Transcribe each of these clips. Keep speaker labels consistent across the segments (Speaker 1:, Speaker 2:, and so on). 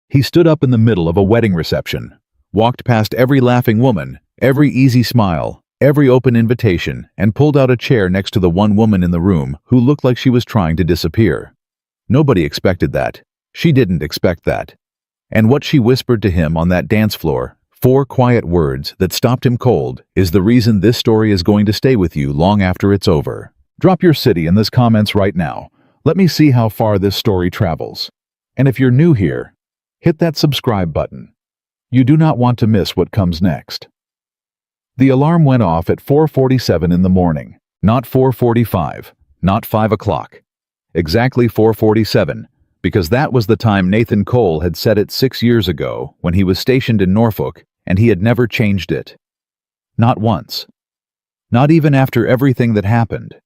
Speaker 1: He stood up in the middle of a wedding reception, walked past every laughing woman, every easy smile, every open invitation, and pulled out a chair next to the one woman in the room who looked like she was trying to disappear. Nobody expected that. She didn't expect that. And what she whispered to him on that dance floor, 4 quiet words that stopped him cold, is the reason this story is going to stay with you long after it's over. Drop your city in the comments right now. Let me see how far this story travels. And if you're new here, hit that subscribe button. You do not want to miss what comes next. The alarm went off at 4:47 in the morning, not 4:45, not 5 o'clock. Exactly 4:47, because that was the time Nathan Cole had set it 6 years ago when he was stationed in Norfolk, and he had never changed it. Not once. Not even after everything that happened.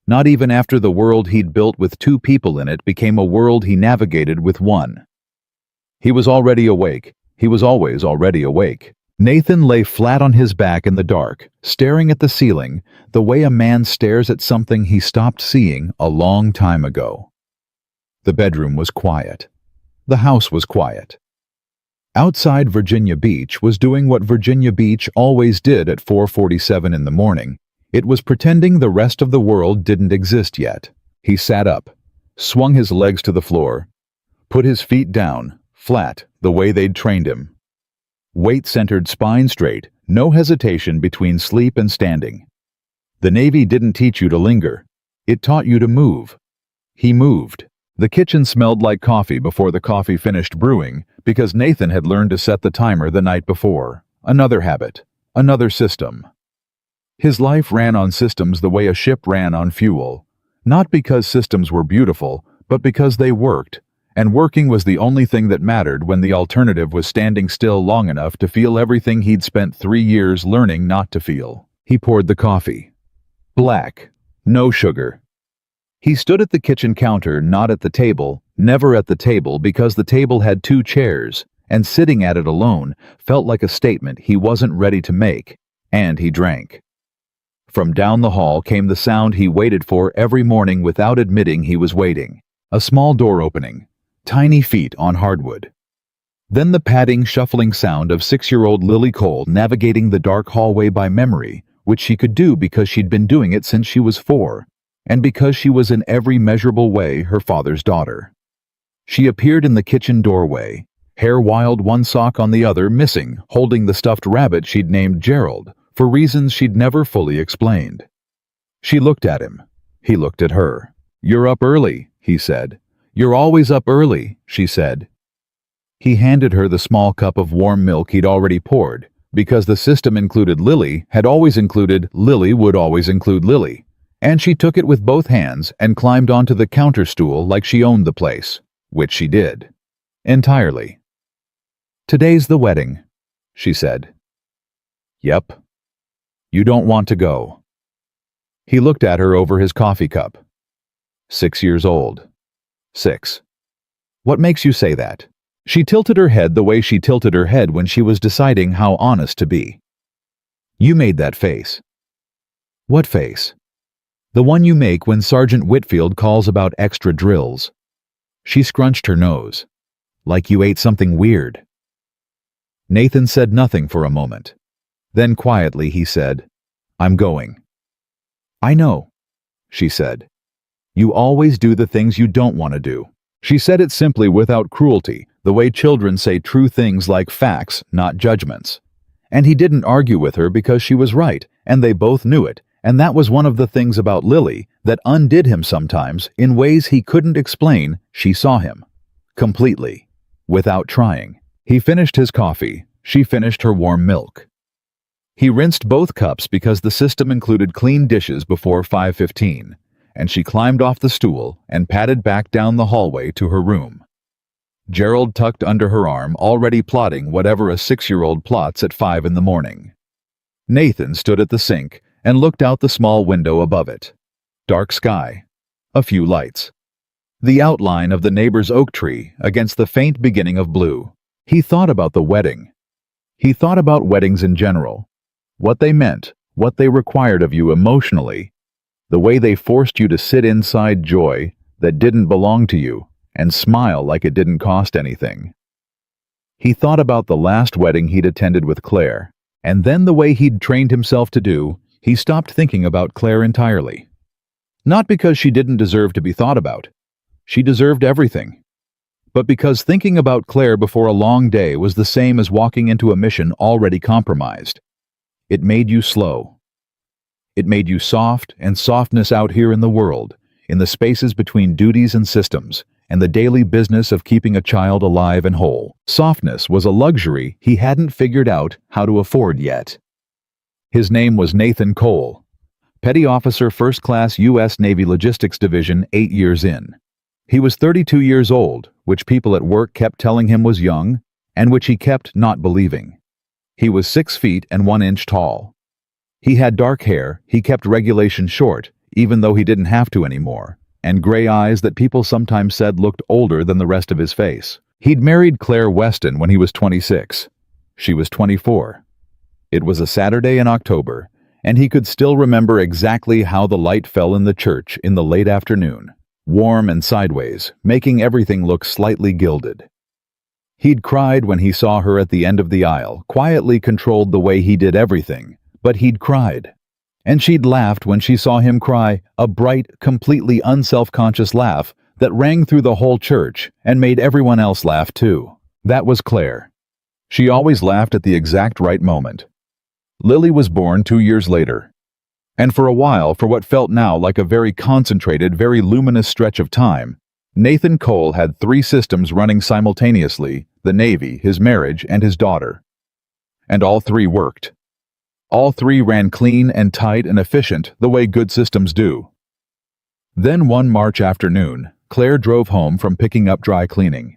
Speaker 1: Not even after the world he'd built with 2 people in it became a world he navigated with 1. He was already awake. He was always already awake. Nathan lay flat on his back in the dark, staring at the ceiling, the way a man stares at something he stopped seeing a long time ago. The bedroom was quiet. The house was quiet. Outside Virginia Beach was doing what Virginia Beach always did at 4:47 in the morning. It was pretending the rest of the world didn't exist yet. He sat up, swung his legs to the floor, put his feet down, flat, the way they'd trained him. Weight-centered, spine straight, no hesitation between sleep and standing. The Navy didn't teach you to linger. It taught you to move. He moved. The kitchen smelled like coffee before the coffee finished brewing because Nathan had learned to set the timer the night before. Another habit. Another system. His life ran on systems the way a ship ran on fuel. Not because systems were beautiful, but because they worked. And working was the only thing that mattered when the alternative was standing still long enough to feel everything he'd spent 3 years learning not to feel. He poured the coffee. Black. No sugar. He stood at the kitchen counter, not at the table, never at the table because the table had 2 chairs, and sitting at it alone felt like a statement he wasn't ready to make, and he drank. From down the hall came the sound he waited for every morning without admitting he was waiting. A small door opening. Tiny feet on hardwood. Then the padding, shuffling sound of 6-year-old Lily Cole navigating the dark hallway by memory, which she could do because she'd been doing it since she was 4, and because she was in every measurable way her father's daughter. She appeared in the kitchen doorway, hair wild, one sock on the other missing, holding the stuffed rabbit she'd named Gerald, for reasons she'd never fully explained. She looked at him. He looked at her. "You're up early," he said. "You're always up early," she said. He handed her the small cup of warm milk he'd already poured, because the system included Lily, had always included Lily would always include Lily, and she took it with both hands and climbed onto the counter stool like she owned the place, which she did. Entirely. "Today's the wedding," she said. "Yep." "You don't want to go." He looked at her over his coffee cup. 6 years old. 6. "What makes you say that?" She tilted her head the way she tilted her head when she was deciding how honest to be. "You made that face." "What face?" "The one you make when Sergeant Whitfield calls about extra drills." She scrunched her nose. "Like you ate something weird." Nathan said nothing for a moment. Then quietly he said, "I'm going." "I know," she said. "You always do the things you don't want to do." She said it simply without cruelty, the way children say true things like facts, not judgments. And he didn't argue with her because she was right, and they both knew it, and that was one of the things about Lily that undid him sometimes in ways he couldn't explain. She saw him. Completely. Without trying. He finished his coffee. She finished her warm milk. He rinsed both cups because the system included clean dishes before 5:15. And she climbed off the stool and padded back down the hallway to her room. Gerald tucked under her arm, already plotting whatever a 6-year-old plots at 5 in the morning. Nathan stood at the sink and looked out the small window above it. Dark sky. A few lights. The outline of the neighbor's oak tree against the faint beginning of blue. He thought about the wedding. He thought about weddings in general. What they meant, what they required of you emotionally, the way they forced you to sit inside joy that didn't belong to you and smile like it didn't cost anything. He thought about the last wedding he'd attended with Claire, and then the way he'd trained himself to do, he stopped thinking about Claire entirely. Not because she didn't deserve to be thought about. She deserved everything. But because thinking about Claire before a long day was the same as walking into a mission already compromised. It made you slow. It made you soft, and softness out here in the world, in the spaces between duties and systems, and the daily business of keeping a child alive and whole. Softness was a luxury he hadn't figured out how to afford yet. His name was Nathan Cole, Petty Officer First Class U.S. Navy Logistics Division 8 years in. He was 32 years old, which people at work kept telling him was young, and which he kept not believing. He was 6 feet and 1 inch tall. He had dark hair he kept regulation short, even though he didn't have to anymore, and gray eyes that people sometimes said looked older than the rest of his face. He'd married Claire Weston when he was 26. She was 24. It was a Saturday in October, and he could still remember exactly how the light fell in the church in the late afternoon, warm and sideways, making everything look slightly gilded. He'd cried when he saw her at the end of the aisle, quietly controlled the way he did everything, but he'd cried. And she'd laughed when she saw him cry, a bright, completely unself-conscious laugh that rang through the whole church and made everyone else laugh too. That was Claire. She always laughed at the exact right moment. Lily was born 2 years later. And for a while, for what felt now like a very concentrated, very luminous stretch of time, Nathan Cole had 3 systems running simultaneously: the Navy, his marriage, and his daughter. And all 3 worked. All 3 ran clean and tight and efficient, the way good systems do. Then one March afternoon, Claire drove home from picking up dry cleaning.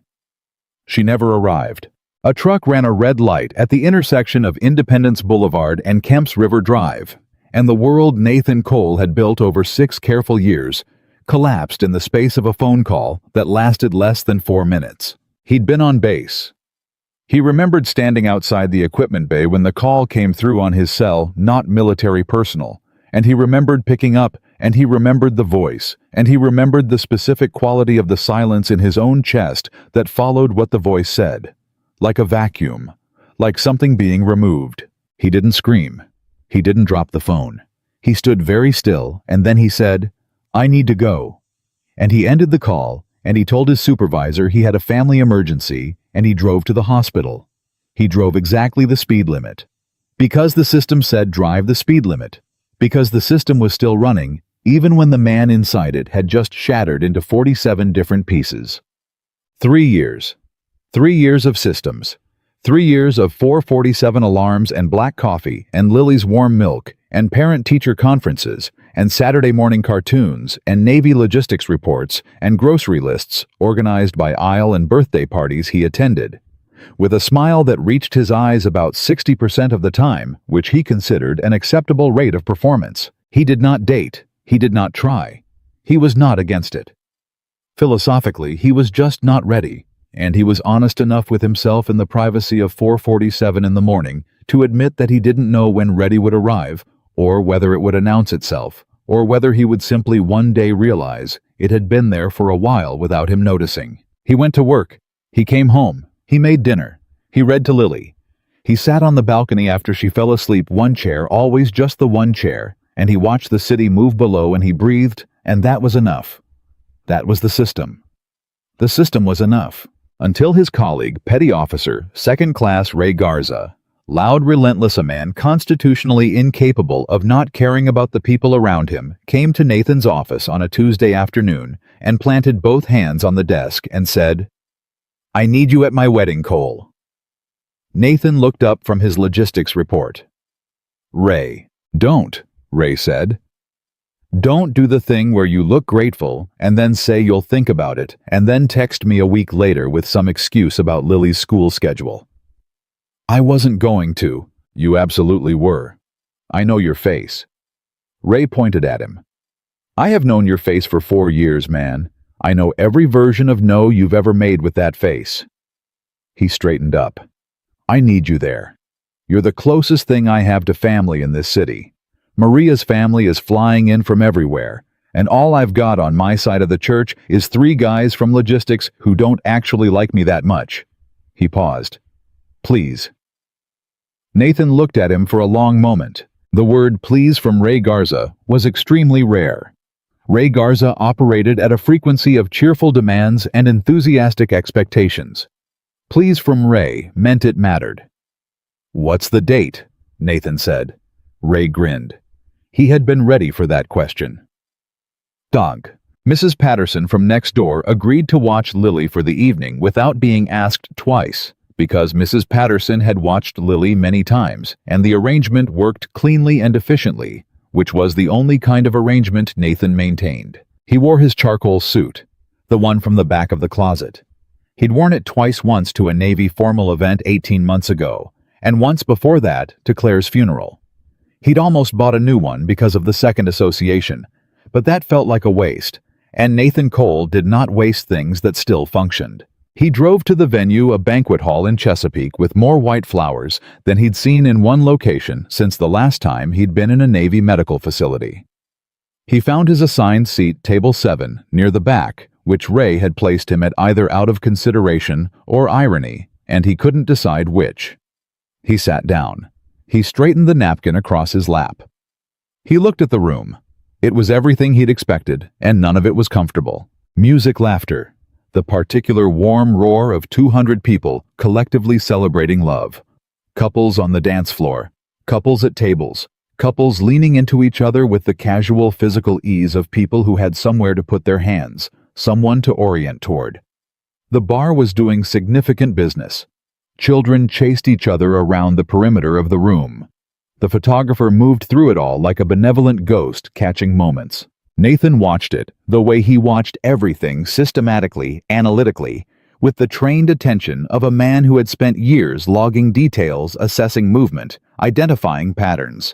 Speaker 1: She never arrived. A truck ran a red light at the intersection of Independence Boulevard and Kemps River Drive, and the world Nathan Cole had built over 6 careful years collapsed in the space of a phone call that lasted less than 4 minutes. He'd been on base. He remembered standing outside the equipment bay when the call came through on his cell, not military personal, and he remembered picking up, and he remembered the voice, and he remembered the specific quality of the silence in his own chest that followed what the voice said. Like a vacuum, like something being removed. He didn't scream. He didn't drop the phone. He stood very still, and then he said, "I need to go." And he ended the call, and he told his supervisor he had a family emergency, and he drove to the hospital. He drove exactly the speed limit. Because the system said drive the speed limit. Because the system was still running, even when the man inside it had just shattered into 47 different pieces. 3 years. 3 years of systems. 3 years of 447 alarms and black coffee and Lily's warm milk and parent-teacher conferences and Saturday morning cartoons and Navy logistics reports and grocery lists organized by aisle and birthday parties he attended. With a smile that reached his eyes about 60% of the time, which he considered an acceptable rate of performance. He did not date. He did not try. He was not against it. Philosophically, he was just not ready. And he was honest enough with himself in the privacy of 4:47 in the morning to admit that he didn't know when ready would arrive, or whether it would announce itself, or whether he would simply one day realize it had been there for a while without him noticing. He went to work. He came home. He made dinner. He read to Lily. He sat on the balcony after she fell asleep, one chair, always just the one chair, and he watched the city move below and he breathed, and that was enough. That was the system. The system was enough. Until his colleague, Petty Officer, Second Class Ray Garza, loud, relentless, a man constitutionally incapable of not caring about the people around him, came to Nathan's office on a Tuesday afternoon and planted both hands on the desk and said, "I need you at my wedding, Cole." Nathan looked up from his logistics report. "Ray, don't," Ray said. "Don't do the thing where you look grateful and then say you'll think about it and then text me a week later with some excuse about Lily's school schedule." "I wasn't going to." "You absolutely were. I know your face." Ray pointed at him. "I have known your face for 4 years, man. I know every version of no you've ever made with that face." He straightened up. "I need you there. You're the closest thing I have to family in this city. Maria's family is flying in from everywhere, and all I've got on my side of the church is 3 guys from logistics who don't actually like me that much." He paused. Please." Nathan looked at him for a long moment. The word please from Ray Garza was extremely rare. Ray Garza operated at a frequency of cheerful demands and enthusiastic expectations. Please from Ray meant it mattered. "What's the date?" Nathan said. Ray grinned. He had been ready for that question. Dog. Mrs. Patterson from next door agreed to watch Lily for the evening without being asked twice, because Mrs. Patterson had watched Lily many times, and the arrangement worked cleanly and efficiently, which was the only kind of arrangement Nathan maintained. He wore his charcoal suit, the one from the back of the closet. He'd worn it twice, once to a Navy formal event 18 months ago, and once before that to Claire's funeral. He'd almost bought a new one because of the second association, but that felt like a waste, and Nathan Cole did not waste things that still functioned. He drove to the venue, a banquet hall in Chesapeake, with more white flowers than he'd seen in one location since the last time he'd been in a Navy medical facility. He found his assigned seat, table 7, near the back, which Ray had placed him at either out of consideration or irony, and he couldn't decide which. He sat down. He straightened the napkin across his lap. He looked at the room. It was everything he'd expected, and none of it was comfortable. Music, laughter. The particular warm roar of 200 people collectively celebrating love. Couples on the dance floor. Couples at tables. Couples leaning into each other with the casual physical ease of people who had somewhere to put their hands, someone to orient toward. The bar was doing significant business. Children chased each other around the perimeter of the room. The photographer moved through it all like a benevolent ghost, catching moments. Nathan watched it, the way he watched everything systematically, analytically, with the trained attention of a man who had spent years logging details, assessing movement, identifying patterns.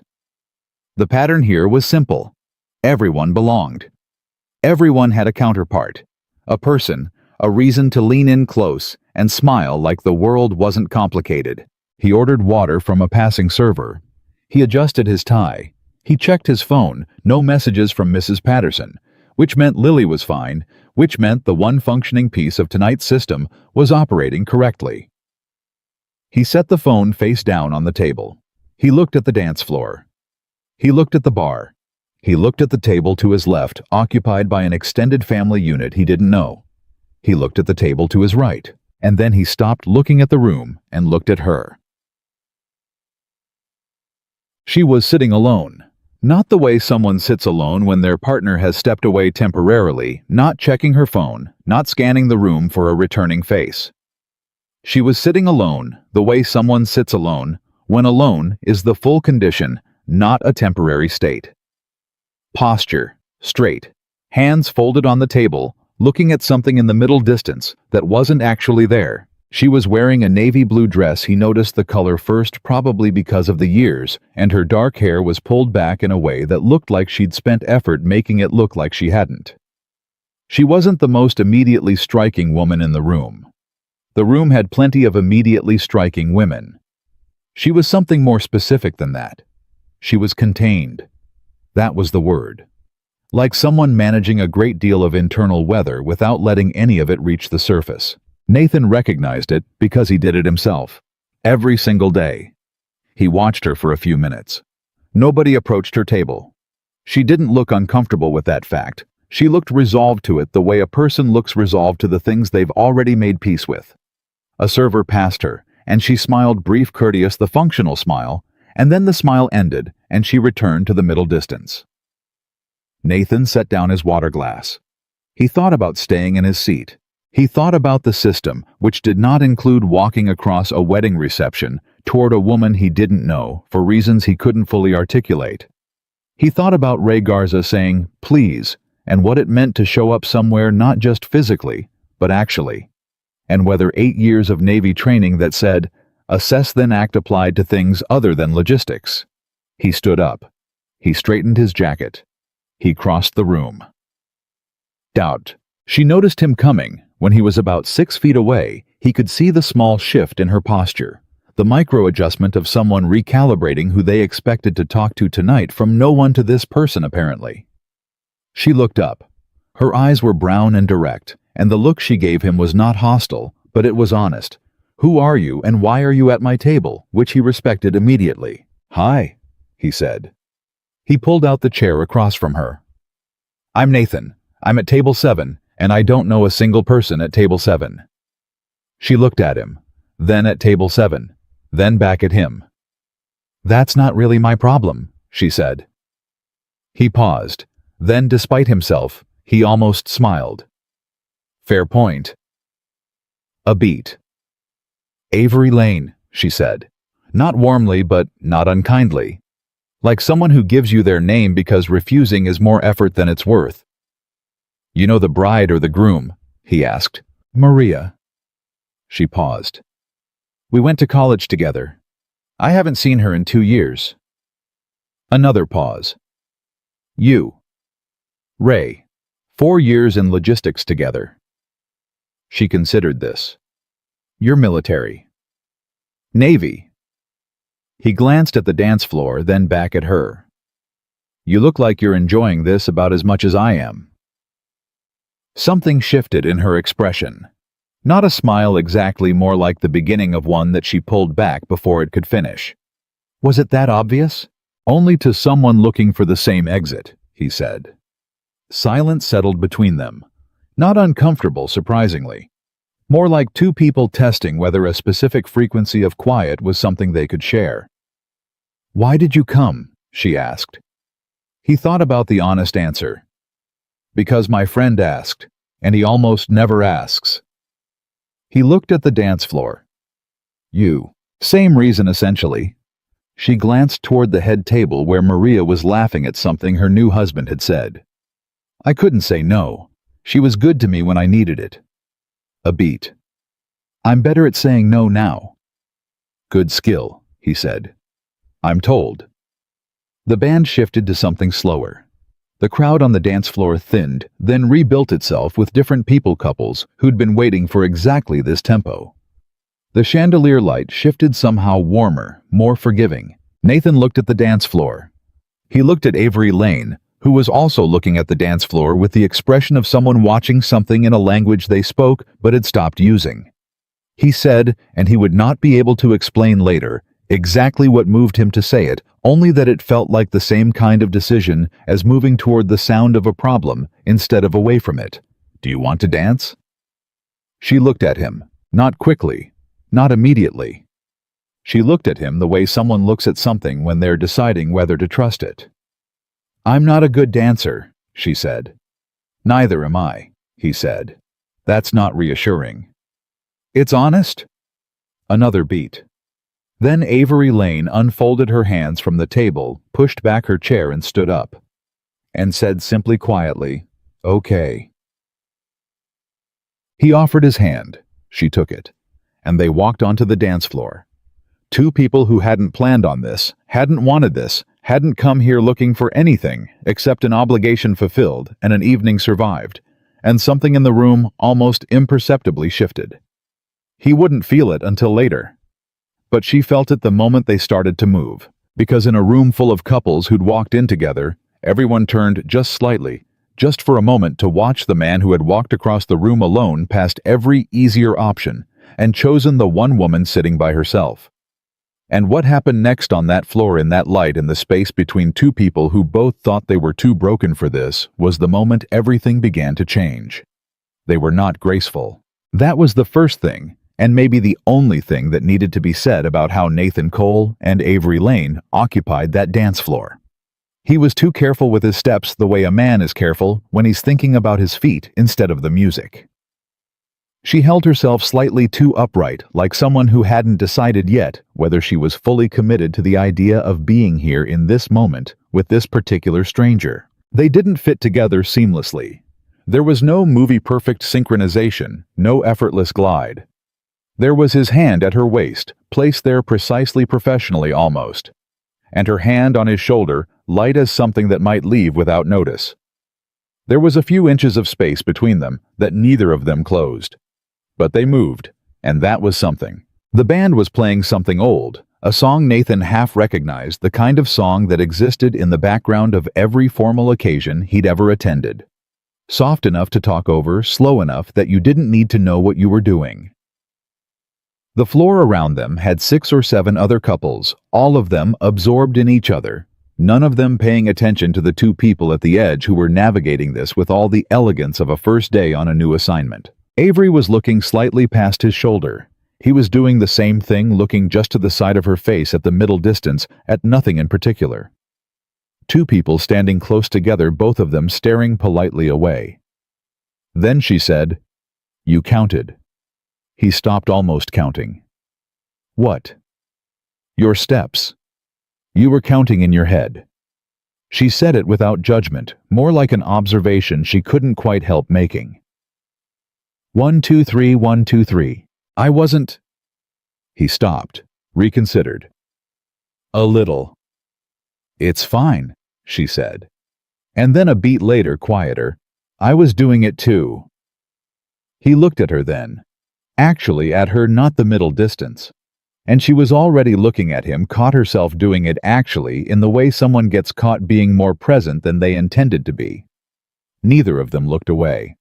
Speaker 1: The pattern here was simple. Everyone belonged. Everyone had a counterpart, a person, a reason to lean in close and smile like the world wasn't complicated. He ordered water from a passing server. He adjusted his tie. He checked his phone, no messages from Mrs. Patterson, which meant Lily was fine, which meant the one functioning piece of tonight's system was operating correctly. He set the phone face down on the table. He looked at the dance floor. He looked at the bar. He looked at the table to his left, occupied by an extended family unit he didn't know. He looked at the table to his right, and then he stopped looking at the room and looked at her. She was sitting alone. Not the way someone sits alone when their partner has stepped away temporarily, not checking her phone, not scanning the room for a returning face. She was sitting alone, the way someone sits alone, when alone is the full condition, not a temporary state. Posture, straight, hands folded on the table, looking at something in the middle distance that wasn't actually there. She was wearing a navy blue dress. He noticed the color first, probably because of the years, and her dark hair was pulled back in a way that looked like she'd spent effort making it look like she hadn't. She wasn't the most immediately striking woman in the room. The room had plenty of immediately striking women. She was something more specific than that. She was contained. That was the word. Like someone managing a great deal of internal weather without letting any of it reach the surface. Nathan recognized it because he did it himself. Every single day. He watched her for a few minutes. Nobody approached her table. She didn't look uncomfortable with that fact. She looked resolved to it the way a person looks resolved to the things they've already made peace with. A server passed her, and she smiled, brief, courteous, the functional smile, and then the smile ended, and she returned to the middle distance. Nathan set down his water glass. He thought about staying in his seat. He thought about the system, which did not include walking across a wedding reception toward a woman he didn't know for reasons he couldn't fully articulate. He thought about Ray Garza saying, please, and what it meant to show up somewhere not just physically, but actually. And whether 8 years of Navy training that said, assess then act applied to things other than logistics. He stood up. He straightened his jacket. He crossed the room. Doubt. She noticed him coming. When he was about 6 feet away, he could see the small shift in her posture, the micro-adjustment of someone recalibrating who they expected to talk to tonight from no one to this person, apparently. She looked up. Her eyes were brown and direct, and the look she gave him was not hostile, but it was honest. "Who are you and why are you at my table?" which he respected immediately. "Hi," he said. He pulled out the chair across from her. "I'm Nathan. I'm at table 7, and I don't know a single person at table 7. She looked at him, then at table 7, then back at him. "That's not really my problem," she said. He paused. Then, despite himself, he almost smiled. "Fair point." A beat. "Avery Lane," she said. Not warmly, but not unkindly. Like someone who gives you their name because refusing is more effort than it's worth. "You know the bride or the groom?" he asked. "Maria." She paused. "We went to college together. I haven't seen her in 2 years." Another pause. "You?" "Ray. 4 years in logistics together." She considered this. "You're military." "Navy." He glanced at the dance floor, then back at her. "You look like you're enjoying this about as much as I am." Something shifted in her expression. Not a smile exactly, more like the beginning of one that she pulled back before it could finish. Was it that obvious? "Only to someone looking for the same exit," he said. Silence settled between them. Not uncomfortable, surprisingly. More like two people testing whether a specific frequency of quiet was something they could share. "Why did you come?" she asked. He thought about the honest answer. "Because my friend asked, and he almost never asks." He looked at the dance floor. "You." Same reason, essentially. She glanced toward the head table where Maria was laughing at something her new husband had said. "I couldn't say no. She was good to me when I needed it." A beat. "I'm better at saying no now." "Good skill," he said. "I'm told." The band shifted to something slower. The crowd on the dance floor thinned, then rebuilt itself with different people couples who'd been waiting for exactly this tempo. The chandelier light shifted somehow warmer, more forgiving. Nathan looked at the dance floor. He looked at Avery Lane, who was also looking at the dance floor with the expression of someone watching something in a language they spoke but had stopped using. He said, and he would not be able to explain later, exactly what moved him to say it, only that it felt like the same kind of decision as moving toward the sound of a problem instead of away from it. "Do you want to dance?" She looked at him, not quickly, not immediately. She looked at him the way someone looks at something when they're deciding whether to trust it. "I'm not a good dancer," she said. "Neither am I," he said. "That's not reassuring." "It's honest?" Another beat. Then Avery Lane unfolded her hands from the table, pushed back her chair and stood up, and said simply quietly, "Okay." He offered his hand. She took it, and they walked onto the dance floor. Two people who hadn't planned on this, hadn't wanted this, hadn't come here looking for anything except an obligation fulfilled and an evening survived, and something in the room almost imperceptibly shifted. He wouldn't feel it until later. But she felt it the moment they started to move, because in a room full of couples who'd walked in together, everyone turned just slightly, just for a moment, to watch the man who had walked across the room alone past every easier option and chosen the one woman sitting by herself. And what happened next on that floor in that light in the space between two people who both thought they were too broken for this was the moment everything began to change. They were not graceful. That was the first thing, and maybe the only thing that needed to be said about how Nathan Cole and Avery Lane occupied that dance floor. He was too careful with his steps the way a man is careful when he's thinking about his feet instead of the music. She held herself slightly too upright, like someone who hadn't decided yet whether she was fully committed to the idea of being here in this moment with this particular stranger. They didn't fit together seamlessly. There was no movie-perfect synchronization, no effortless glide. There was his hand at her waist, placed there precisely professionally almost, and her hand on his shoulder, light as something that might leave without notice. There was a few inches of space between them that neither of them closed. But they moved, and that was something. The band was playing something old, a song Nathan half recognized, the kind of song that existed in the background of every formal occasion he'd ever attended. Soft enough to talk over, slow enough that you didn't need to know what you were doing. The floor around them had 6 or 7 other couples, all of them absorbed in each other, none of them paying attention to the 2 people at the edge who were navigating this with all the elegance of a first day on a new assignment. Avery was looking slightly past his shoulder. He was doing the same thing, looking just to the side of her face at the middle distance, at nothing in particular. 2 people standing close together, both of them staring politely away. Then she said, "You counted." He stopped, almost counting. "What?" "Your steps. You were counting in your head." She said it without judgment, more like an observation she couldn't quite help making. 1, 2, 3, 1, 2, 3. I wasn't... He stopped, reconsidered. "A little." "It's fine," she said. And then a beat later, quieter, "I was doing it too." He looked at her then. Actually at her, not the middle distance. And she was already looking at him, caught herself doing it actually in the way someone gets caught being more present than they intended to be. Neither of them looked away.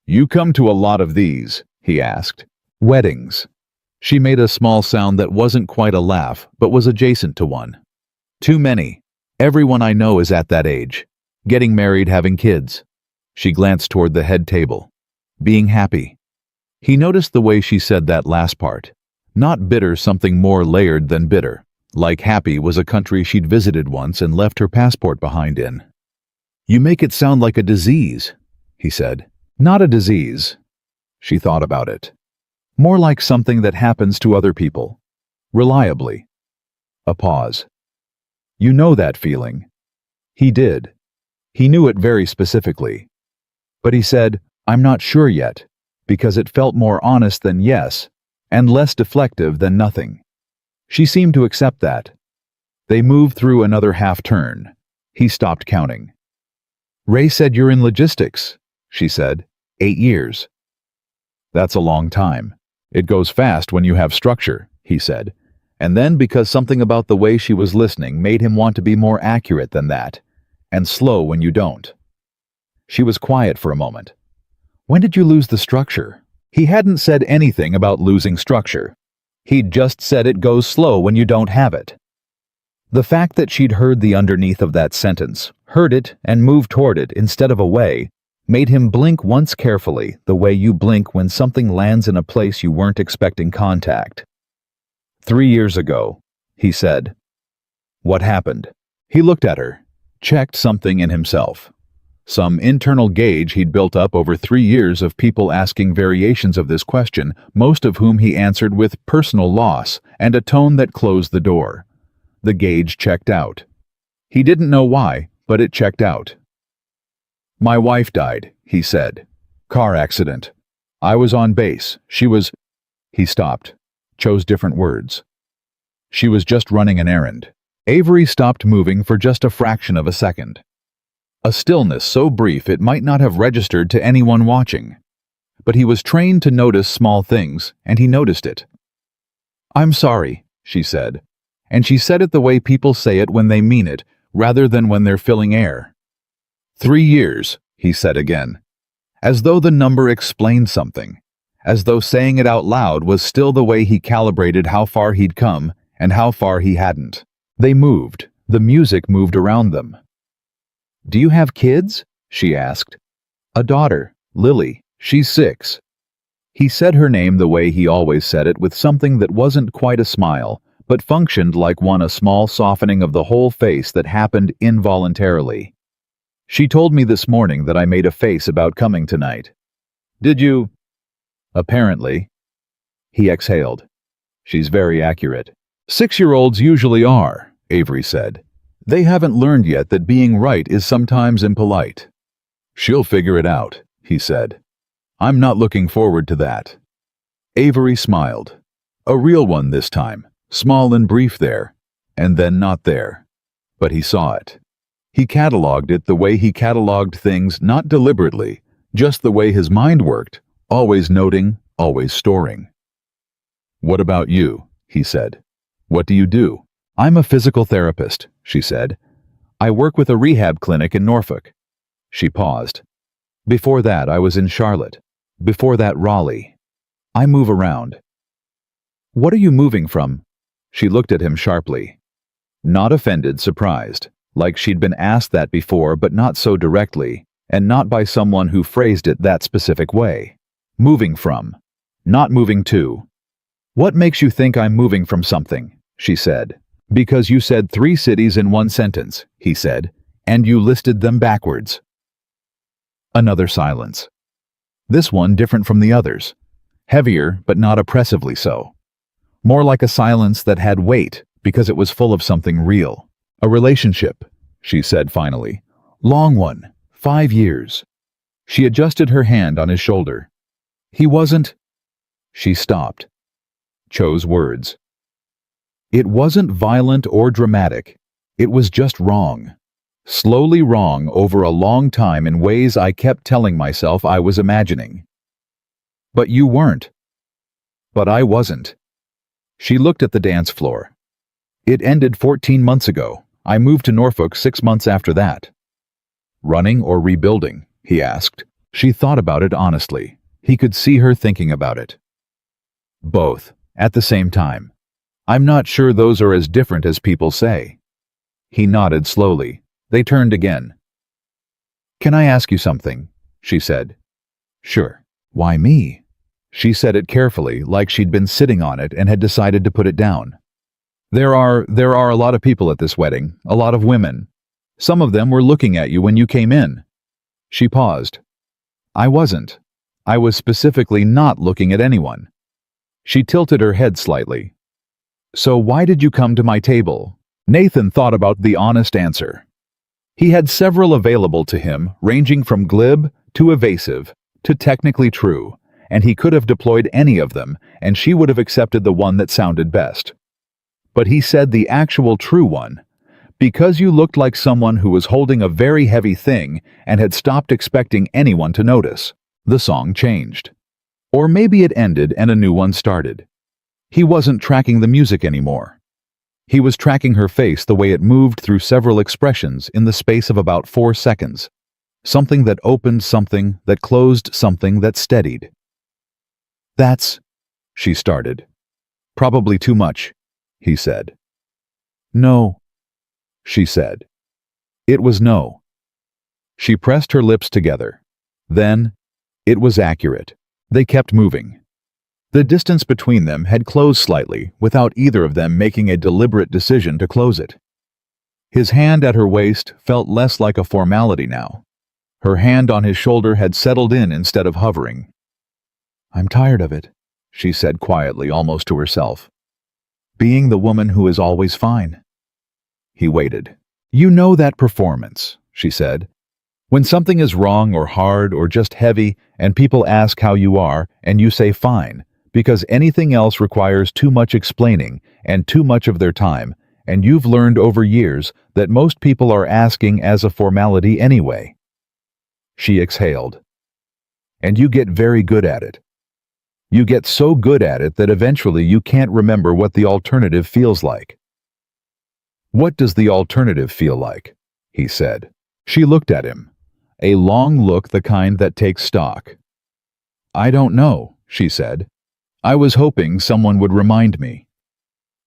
Speaker 1: "You come to a lot of these?" he asked. "Weddings." She made a small sound that wasn't quite a laugh, but was adjacent to one. "Too many. Everyone I know is at that age. Getting married, having kids." She glanced toward the head table. "Being happy." He noticed the way she said that last part. Not bitter, something more layered than bitter. Like happy was a country she'd visited once and left her passport behind in. "You make it sound like a disease," he said. "Not a disease." She thought about it. "More like something that happens to other people. Reliably." A pause. "You know that feeling." He did. He knew it very specifically. But he said, "I'm not sure yet," because it felt more honest than yes, and less deflective than nothing. She seemed to accept that. They moved through another half-turn. He stopped counting. "Ray said you're in logistics," she said. 8 years. "That's a long time. It goes fast when you have structure," he said. And then, because something about the way she was listening made him want to be more accurate than that, and slow when you don't. She was quiet for a moment. "When did you lose the structure?" He hadn't said anything about losing structure. He'd just said it goes slow when you don't have it. The fact that she'd heard the underneath of that sentence, heard it and moved toward it instead of away, made him blink once carefully, the way you blink when something lands in a place you weren't expecting contact. 3 years ago, he said. What happened? He looked at her, checked something in himself. Some internal gauge he'd built up over 3 years of people asking variations of this question, most of whom he answered with personal loss and a tone that closed the door. The gauge checked out. He didn't know why, but it checked out. "My wife died," he said. "Car accident. I was on base. She was..." He stopped, chose different words. "She was just running an errand." Avery stopped moving for just a fraction of a second. A stillness so brief it might not have registered to anyone watching. But he was trained to notice small things, and he noticed it. "I'm sorry," she said. And she said it the way people say it when they mean it, rather than when they're filling air. 3 years, he said again. As though the number explained something. As though saying it out loud was still the way he calibrated how far he'd come and how far he hadn't. They moved. The music moved around them. "Do you have kids?" she asked. "A daughter, Lily. She's 6. He said her name the way he always said it, with something that wasn't quite a smile, but functioned like a small softening of the whole face that happened involuntarily. "She told me this morning that I made a face about coming tonight." "Did you?" "Apparently." He exhaled. "She's very accurate." 6-year-olds usually are, Avery said. They haven't learned yet that being right is sometimes impolite. "She'll figure it out," he said. "I'm not looking forward to that." Avery smiled. A real one this time, small and brief there, and then not there. But he saw it. He catalogued it the way he catalogued things, not deliberately, just the way his mind worked, always noting, always storing. "What about you?" he said. "What do you do?" "I'm a physical therapist," she said. "I work with a rehab clinic in Norfolk." She paused. "Before that, I was in Charlotte. Before that, Raleigh. I move around." What are you moving from? She looked at him sharply. Not offended, surprised, like she'd been asked that before, but not so directly, and not by someone who phrased it that specific way. Moving from. Not moving to. What makes you think I'm moving from something? She said. Because you said 3 cities in one sentence, he said, and you listed them backwards. Another silence. This one different from the others. Heavier, but not oppressively so. More like a silence that had weight, because it was full of something real. A relationship, she said finally. Long one. 5 years. She adjusted her hand on his shoulder. He wasn't... She stopped. Chose words. It wasn't violent or dramatic. It was just wrong. Slowly wrong over a long time in ways I kept telling myself I was imagining. But you weren't. But I wasn't. She looked at the dance floor. It ended 14 months ago. I moved to Norfolk 6 months after that. Running or rebuilding? He asked. She thought about it honestly. He could see her thinking about it. Both, at the same time. I'm not sure those are as different as people say. He nodded slowly. They turned again. Can I ask you something? She said. Sure. Why me? She said it carefully, like she'd been sitting on it and had decided to put it down. There are a lot of people at this wedding, a lot of women. Some of them were looking at you when you came in. She paused. I wasn't. I was specifically not looking at anyone. She tilted her head slightly. So why did you come to my table? Nathan thought about the honest answer. He had several available to him, ranging from glib to evasive to technically true, and he could have deployed any of them, and she would have accepted the one that sounded best. But he said the actual true one, because you looked like someone who was holding a very heavy thing and had stopped expecting anyone to notice. The song changed. Or maybe it ended and a new one started. He wasn't tracking the music anymore. He was tracking her face the way it moved through several expressions in the space of about 4 seconds. Something that opened something, that closed something, that steadied. That's... She started. Probably too much, he said. No, she said. It was no. She pressed her lips together. Then, it was accurate. They kept moving. The distance between them had closed slightly, without either of them making a deliberate decision to close it. His hand at her waist felt less like a formality now. Her hand on his shoulder had settled in instead of hovering. I'm tired of it, she said quietly, almost to herself. Being the woman who is always fine. He waited. You know that performance, she said. When something is wrong or hard or just heavy and people ask how you are and you say fine, because anything else requires too much explaining and too much of their time, and you've learned over years that most people are asking as a formality anyway. She exhaled. And you get very good at it. You get so good at it that eventually you can't remember what the alternative feels like. What does the alternative feel like? He said. She looked at him. A long look, the kind that takes stock. I don't know, she said. I was hoping someone would remind me.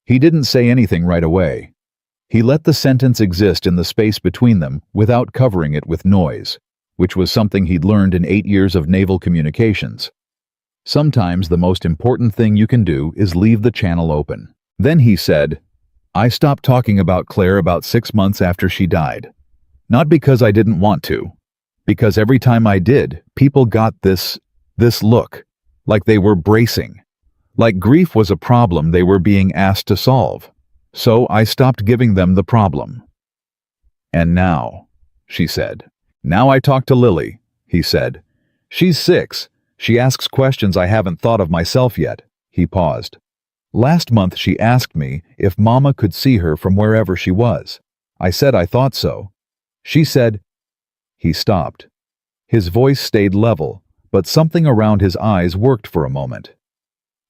Speaker 1: He didn't say anything right away. He let the sentence exist in the space between them without covering it with noise, which was something he'd learned in 8 years of naval communications. Sometimes the most important thing you can do is leave the channel open. Then he said, I stopped talking about Claire about 6 months after she died. Not because I didn't want to. Because every time I did, people got this look, like they were bracing. Like grief was a problem they were being asked to solve. So I stopped giving them the problem. And now, she said. Now I talk to Lily, he said. She's 6. She asks questions I haven't thought of myself yet. He paused. Last month she asked me if Mama could see her from wherever she was. I said I thought so. She said... He stopped. His voice stayed level, but something around his eyes worked for a moment.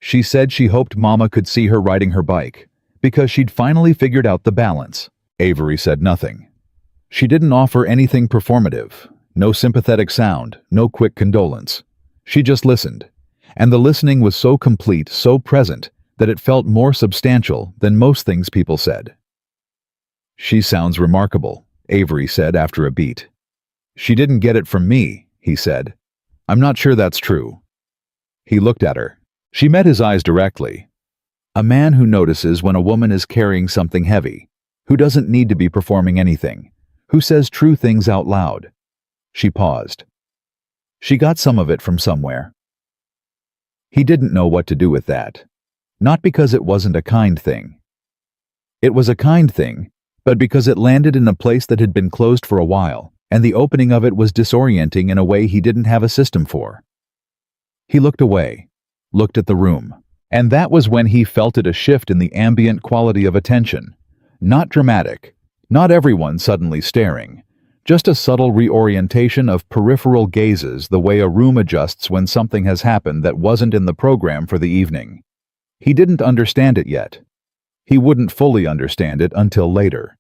Speaker 1: She said she hoped Mama could see her riding her bike, because she'd finally figured out the balance. Avery said nothing. She didn't offer anything performative, no sympathetic sound, no quick condolence. She just listened, and the listening was so complete, so present, that it felt more substantial than most things people said. "She sounds remarkable," Avery said after a beat. "She didn't get it from me," he said. "I'm not sure that's true." He looked at her. She met his eyes directly. A man who notices when a woman is carrying something heavy, who doesn't need to be performing anything, who says true things out loud. She paused. She got some of it from somewhere. He didn't know what to do with that. Not because it wasn't a kind thing. It was a kind thing, but because it landed in a place that had been closed for a while, and the opening of it was disorienting in a way he didn't have a system for. He looked away, looked at the room, and that was when he felt it, a shift in the ambient quality of attention. Not dramatic, not everyone suddenly staring, just a subtle reorientation of peripheral gazes, the way a room adjusts when something has happened that wasn't in the program for the evening. He didn't understand it yet. He wouldn't fully understand it until later.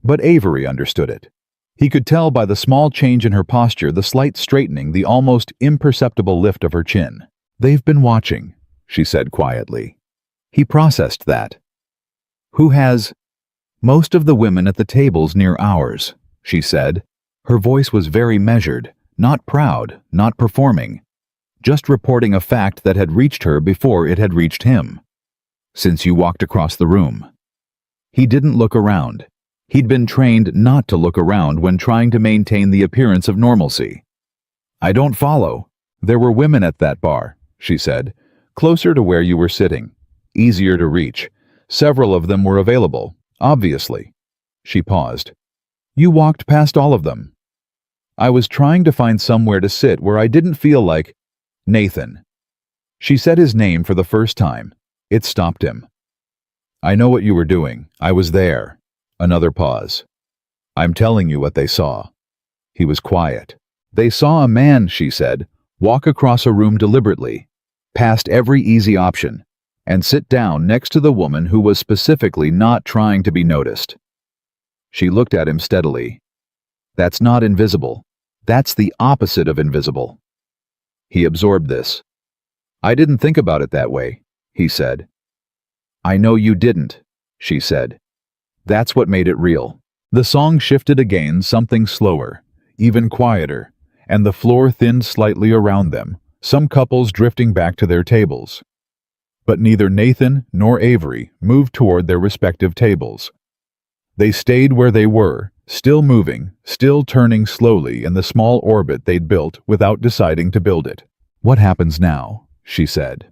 Speaker 1: But Avery understood it. He could tell by the small change in her posture, the slight straightening, the almost imperceptible lift of her chin. "They've been watching," she said quietly. He processed that. "Who has?" "Most of the women at the tables near ours," she said. Her voice was very measured, not proud, not performing, just reporting a fact that had reached her before it had reached him. "Since you walked across the room." He didn't look around. He'd been trained not to look around when trying to maintain the appearance of normalcy. "I don't follow. There were women at that bar," she said, "closer to where you were sitting, easier to reach. Several of them were available, obviously." She paused. "You walked past all of them." "I was trying to find somewhere to sit where I didn't feel like—" "Nathan." She said his name for the first time. It stopped him. "I know what you were doing. I was there." Another pause. "I'm telling you what they saw." He was quiet. "They saw a man," she said, "walk across a room deliberately, past every easy option, and sit down next to the woman who was specifically not trying to be noticed." She looked at him steadily. "That's not invisible. That's the opposite of invisible." He absorbed this. "I didn't think about it that way," he said. "I know you didn't," she said. That's what made it real. The song shifted again, something slower, even quieter, and the floor thinned slightly around them, some couples drifting back to their tables. But neither Nathan nor Avery moved toward their respective tables. They stayed where they were, still moving, still turning slowly in the small orbit they'd built without deciding to build it. "What happens now?" she said.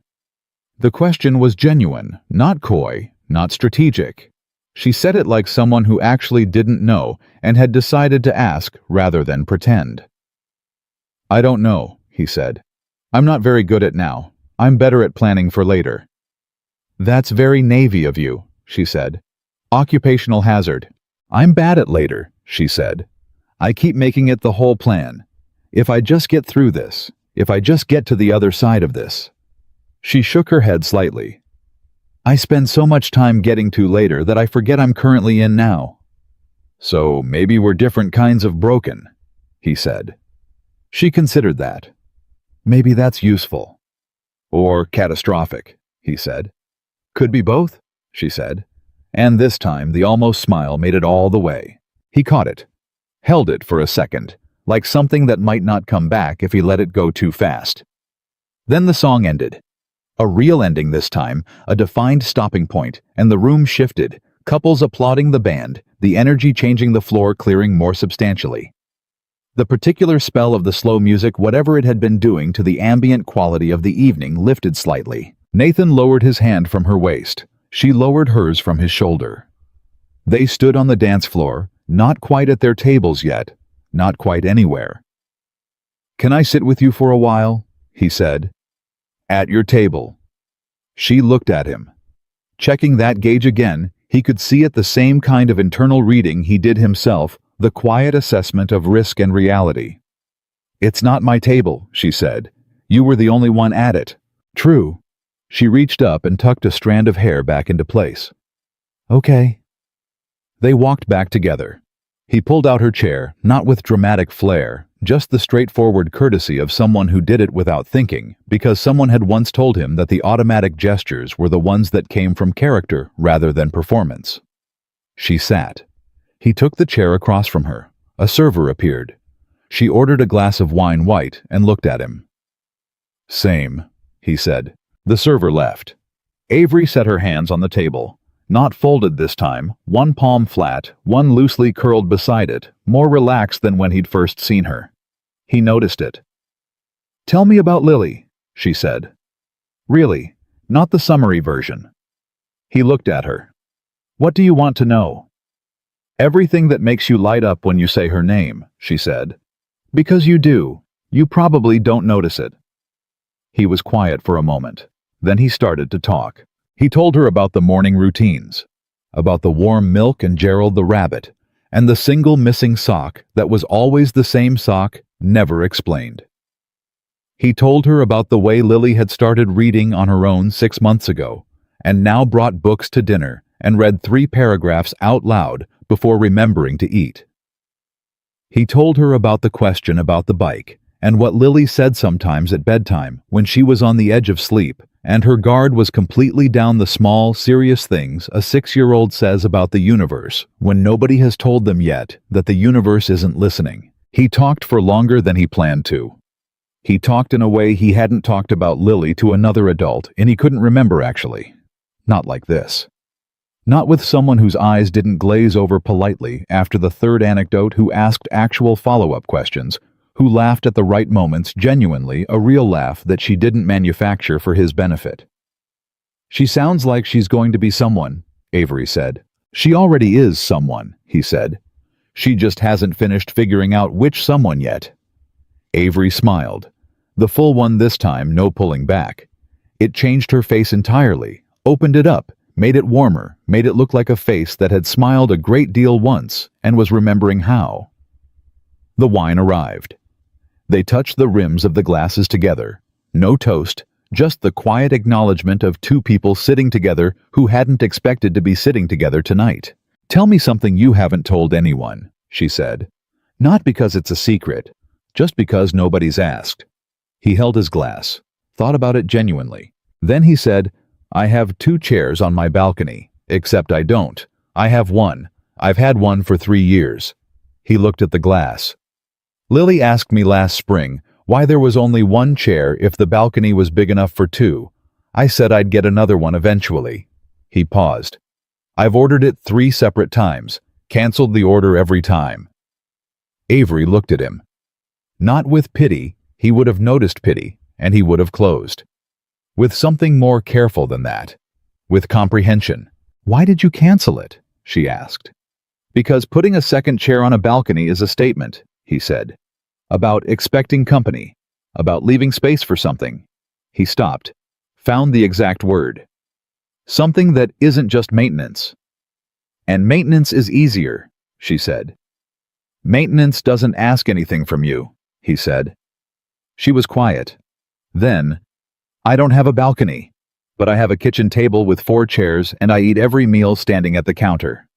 Speaker 1: The question was genuine, not coy, not strategic. She said it like someone who actually didn't know and had decided to ask rather than pretend. "I don't know," he said. "I'm not very good at now. I'm better at planning for later." "That's very Navy of you," she said. "Occupational hazard." "I'm bad at later," she said. "I keep making it the whole plan. If I just get through this, if I just get to the other side of this." She shook her head slightly. "I spend so much time getting to later that I forget I'm currently in now." "So maybe we're different kinds of broken," he said. She considered that. "Maybe that's useful." "Or catastrophic," he said. "Could be both," she said. And this time the almost smile made it all the way. He caught it, held it for a second, like something that might not come back if he let it go too fast. Then the song ended. A real ending this time, a defined stopping point, and the room shifted, couples applauding the band, the energy changing the floor, clearing more substantially. The particular spell of the slow music, whatever it had been doing to the ambient quality of the evening, lifted slightly. Nathan lowered his hand from her waist. She lowered hers from his shoulder. They stood on the dance floor, not quite at their tables yet, not quite anywhere. "Can I sit with you for a while?" he said. "At your table." She looked at him. Checking that gauge again, he could see it, the same kind of internal reading he did himself, the quiet assessment of risk and reality. "It's not my table," she said. "You were the only one at it." "True." She reached up and tucked a strand of hair back into place. "Okay." They walked back together. He pulled out her chair, not with dramatic flair, just the straightforward courtesy of someone who did it without thinking, because someone had once told him that the automatic gestures were the ones that came from character rather than performance. She sat. He took the chair across from her. A server appeared. She ordered a glass of wine white and looked at him. "Same," he said. The server left. Avery set her hands on the table. Not folded this time, one palm flat, one loosely curled beside it, more relaxed than when he'd first seen her. He noticed it. "Tell me about Lily," she said. "Really, not the summary version." He looked at her. "What do you want to know?" "Everything that makes you light up when you say her name," she said. "Because you do. You probably don't notice it." He was quiet for a moment. Then he started to talk. He told her about the morning routines, about the warm milk and Gerald the rabbit, and the single missing sock that was always the same sock, never explained. He told her about the way Lily had started reading on her own 6 months ago, and now brought books to dinner and read 3 paragraphs out loud before remembering to eat. He told her about the question about the bike, and what Lily said sometimes at bedtime when she was on the edge of sleep, and her guard was completely down the small, serious things a 6-year-old says about the universe when nobody has told them yet that the universe isn't listening. He talked for longer than he planned to. He talked in a way he hadn't talked about Lily to another adult, and he couldn't remember actually. Not like this. Not with someone whose eyes didn't glaze over politely after the third anecdote, who asked actual follow-up questions, who laughed at the right moments, genuinely a real laugh that she didn't manufacture for his benefit. "She sounds like she's going to be someone," Avery said. "She already is someone," he said. "She just hasn't finished figuring out which someone yet." Avery smiled. The full one this time, no pulling back. It changed her face entirely, opened it up, made it warmer, made it look like a face that had smiled a great deal once and was remembering how. The wine arrived. They touched the rims of the glasses together. No toast, just the quiet acknowledgement of 2 people sitting together who hadn't expected to be sitting together tonight. "Tell me something you haven't told anyone," she said. "Not because it's a secret, just because nobody's asked." He held his glass, thought about it genuinely. Then he said, "I have 2 chairs on my balcony, except I don't. I have one. I've had one for 3 years. He looked at the glass. "Lily asked me last spring why there was only 1 chair if the balcony was big enough for 2. I said I'd get another one eventually." He paused. "I've ordered it 3 separate times, canceled the order every time." Avery looked at him. Not with pity, he would have noticed pity, and he would have closed. With something more careful than that. With comprehension. "Why did you cancel it?" she asked. "Because putting a second chair on a balcony is a statement," he said. "About expecting company. About leaving space for something." He stopped. Found the exact word. "Something that isn't just maintenance." "And maintenance is easier," she said. "Maintenance doesn't ask anything from you," he said. She was quiet. Then, "I don't have a balcony, but I have a kitchen table with 4 chairs and I eat every meal standing at the counter."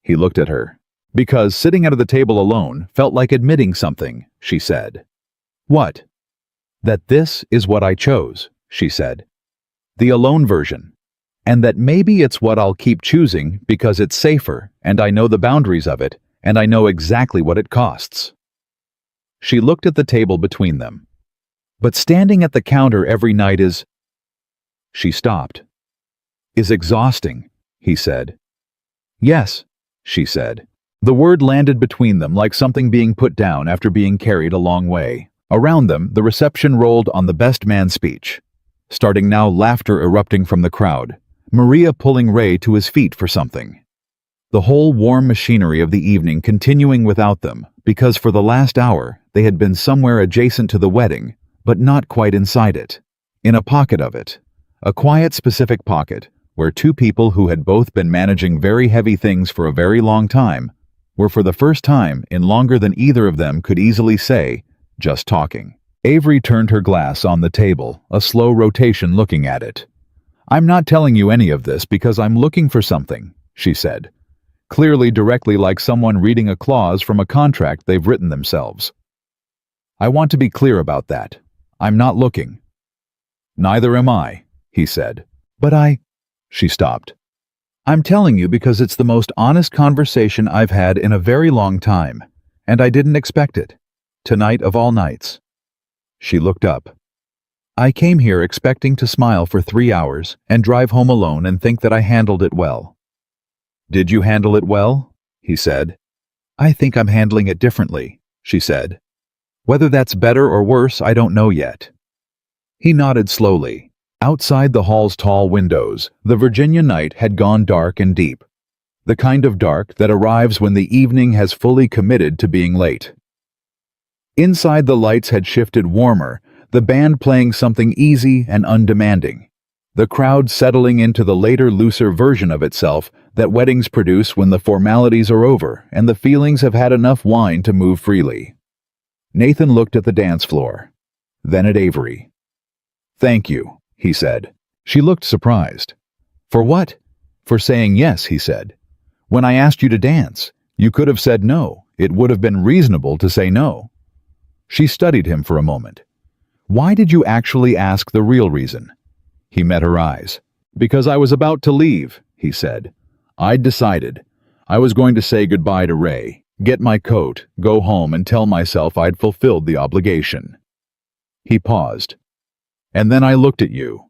Speaker 1: He looked at her. "Because sitting at the table alone felt like admitting something," she said. "What?" "That this is what I chose," she said. "The alone version. And that maybe it's what I'll keep choosing because it's safer and I know the boundaries of it and I know exactly what it costs." She looked at the table between them. "But standing at the counter every night is—" She stopped. "Is exhausting," he said. "Yes," she said. The word landed between them like something being put down after being carried a long way. Around them, the reception rolled on the best man speech. Starting now, laughter erupting from the crowd. Maria pulling Ray to his feet for something. The whole warm machinery of the evening continuing without them, because for the last hour they had been somewhere adjacent to the wedding, but not quite inside it. In a pocket of it. A quiet, specific pocket, where 2 people who had both been managing very heavy things for a very long time were for the first time in longer than either of them could easily say, just talking. Avery turned her glass on the table, a slow rotation looking at it. "I'm not telling you any of this because I'm looking for something," she said. clearly directly like someone reading a clause from a contract they've written themselves. I want to be clear about that. I'm not looking. Neither am I, he said. But she stopped. I'm telling you because it's the most honest conversation I've had in a very long time, and I didn't expect it. Tonight of all nights. She looked up. I came here expecting to smile for 3 hours and drive home alone and think that I handled it well. Did you handle it well? He said. I think I'm handling it differently, she said. Whether that's better or worse, I don't know yet. He nodded slowly. Outside the hall's tall windows, the Virginia night had gone dark and deep. The kind of dark that arrives when the evening has fully committed to being late. Inside, the lights had shifted warmer, the band playing something easy and undemanding. The crowd settling into the later, looser version of itself that weddings produce when the formalities are over and the feelings have had enough wine to move freely. Nathan looked at the dance floor, then at Avery. Thank you, he said. She looked surprised. For what? For saying yes, he said. When I asked you to dance, you could have said no. It would have been reasonable to say no. She studied him for a moment. Why did you actually ask the real reason? He met her eyes. Because I was about to leave, he said. I'd decided. I was going to say goodbye to Ray, get my coat, go home and tell myself I'd fulfilled the obligation. He paused. And then I looked at you.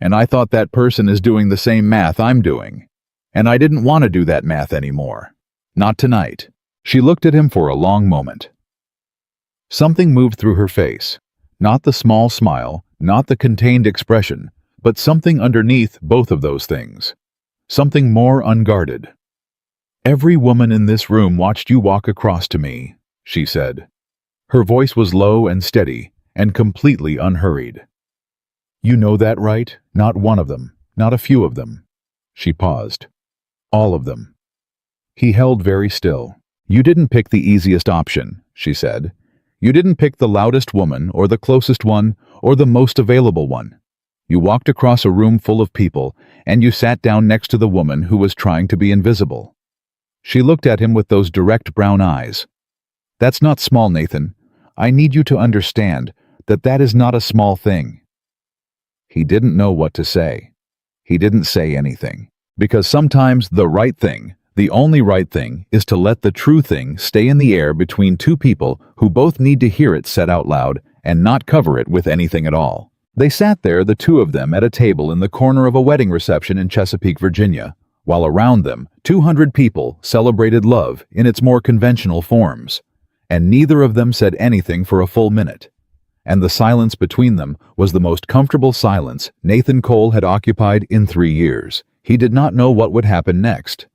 Speaker 1: And I thought that person is doing the same math I'm doing. And I didn't want to do that math anymore. Not tonight. She looked at him for a long moment. Something moved through her face. Not the small smile, not the contained expression, but something underneath both of those things. Something more unguarded. Every woman in this room watched you walk across to me, she said. Her voice was low and steady, and completely unhurried. You know that, right? Not one of them, not a few of them. She paused. All of them. He held very still. You didn't pick the easiest option, she said. You didn't pick the loudest woman, or the closest one, or the most available one. You walked across a room full of people, and you sat down next to the woman who was trying to be invisible. She looked at him with those direct brown eyes. That's not small, Nathan. I need you to understand that that is not a small thing. He didn't know what to say. He didn't say anything. Because sometimes the right thing, the only right thing, is to let the true thing stay in the air between two people who both need to hear it said out loud and not cover it with anything at all. They sat there, the two of them, at a table in the corner of a wedding reception in Chesapeake, Virginia, while around them 200 people celebrated love in its more conventional forms, and neither of them said anything for a full minute. And the silence between them was the most comfortable silence Nathan Cole had occupied in 3 years. He did not know what would happen next.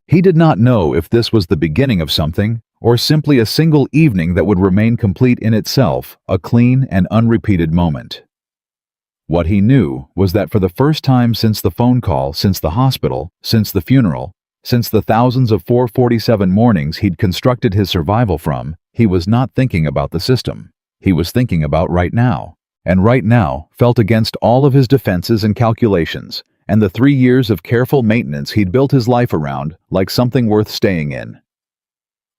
Speaker 1: He did not know if this was the beginning of something, or simply a single evening that would remain complete in itself, a clean and unrepeated moment. What he knew was that for the first time since the phone call, since the hospital, since the funeral, since the thousands of 447 mornings he'd constructed his survival from, he was not thinking about the system. He was thinking about right now, and right now felt against all of his defenses and calculations, and the 3 years of careful maintenance he'd built his life around like something worth staying in.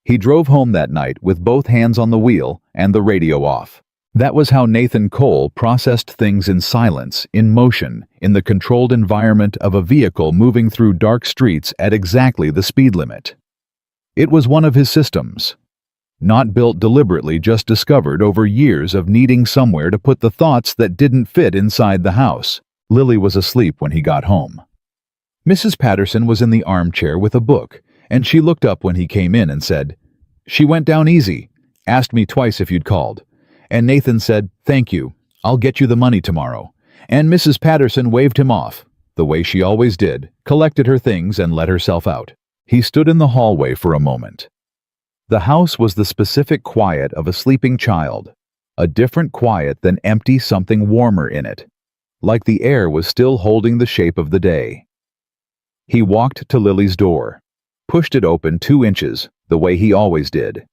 Speaker 1: He drove home that night with both hands on the wheel and the radio off. That was how Nathan Cole processed things in silence, in motion, in the controlled environment of a vehicle moving through dark streets at exactly the speed limit. It was one of his systems. Not built deliberately, just discovered over years of needing somewhere to put the thoughts that didn't fit inside the house. Lily was asleep when he got home. Mrs. Patterson was in the armchair with a book, and she looked up when he came in and said, "She went down easy, asked me twice if you'd called." And Nathan said, "Thank you, I'll get you the money tomorrow." And Mrs. Patterson waved him off, the way she always did, collected her things and let herself out. He stood in the hallway for a moment. The house was the specific quiet of a sleeping child, a different quiet than empty something warmer in it, like the air was still holding the shape of the day. He walked to Lily's door, pushed it open 2 inches, the way he always did.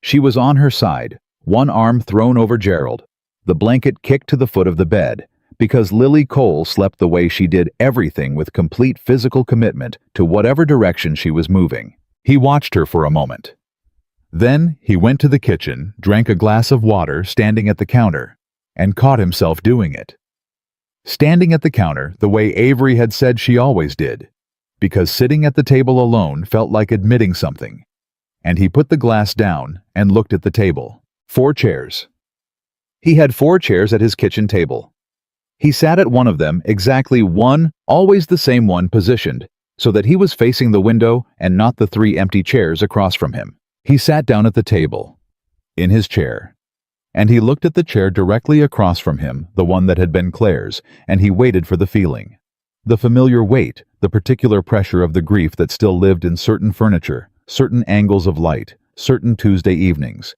Speaker 1: She was on her side, one arm thrown over Gerald, the blanket kicked to the foot of the bed, because Lily Cole slept the way she did everything with complete physical commitment to whatever direction she was moving. He watched her for a moment. Then he went to the kitchen, drank a glass of water standing at the counter, and caught himself doing it. Standing at the counter the way Avery had said she always did, because sitting at the table alone felt like admitting something. And he put the glass down and looked at the table. 4 chairs. He had 4 chairs at his kitchen table. He sat at one of them, exactly one, always the same one positioned, so that he was facing the window and not the 3 empty chairs across from him. He sat down at the table, in his chair, and he looked at the chair directly across from him, the one that had been Claire's, and he waited for the feeling. The familiar weight, the particular pressure of the grief that still lived in certain furniture, certain angles of light, certain Tuesday evenings.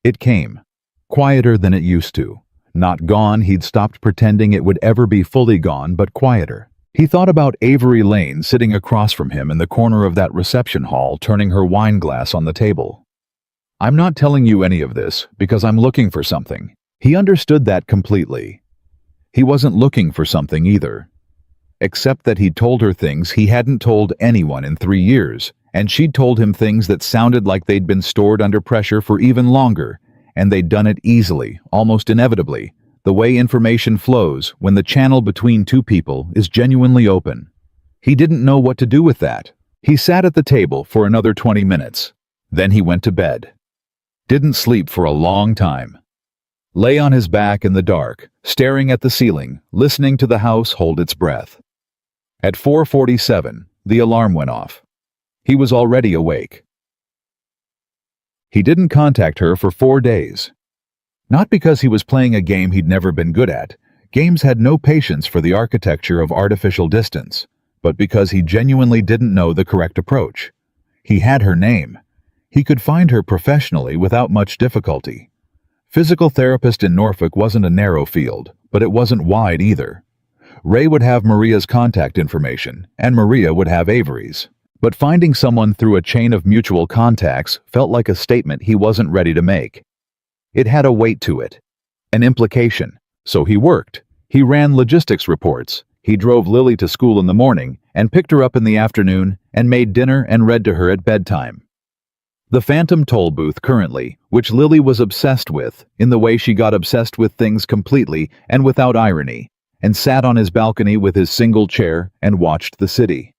Speaker 1: It came, quieter than it used to. Not gone, he'd stopped pretending it would ever be fully gone, but quieter. He thought about Avery Lane sitting across from him in the corner of that reception hall, turning her wine glass on the table. I'm not telling you any of this because I'm looking for something. He understood that completely. He wasn't looking for something either. Except that he'd told her things he hadn't told anyone in 3 years, and she'd told him things that sounded like they'd been stored under pressure for even longer, and they'd done it easily, almost inevitably, the way information flows when the channel between 2 people is genuinely open. He didn't know what to do with that. He sat at the table for another 20 minutes. Then he went to bed. Didn't sleep for a long time. Lay on his back in the dark, staring at the ceiling, listening to the house hold its breath. At 4:47, the alarm went off. He was already awake. He didn't contact her for 4 days. Not because he was playing a game he'd never been good at. Games had no patience for the architecture of artificial distance, but because he genuinely didn't know the correct approach. He had her name. He could find her professionally without much difficulty. Physical therapist in Norfolk wasn't a narrow field, but it wasn't wide either. Ray would have Maria's contact information, and Maria would have Avery's. But finding someone through a chain of mutual contacts felt like a statement he wasn't ready to make. It had a weight to it, an implication. So he worked. He ran logistics reports. He drove Lily to school in the morning and picked her up in the afternoon and made dinner and read to her at bedtime. The phantom toll booth currently, which Lily was obsessed with, in the way she got obsessed with things completely and without irony, and sat on his balcony with his single chair and watched the city.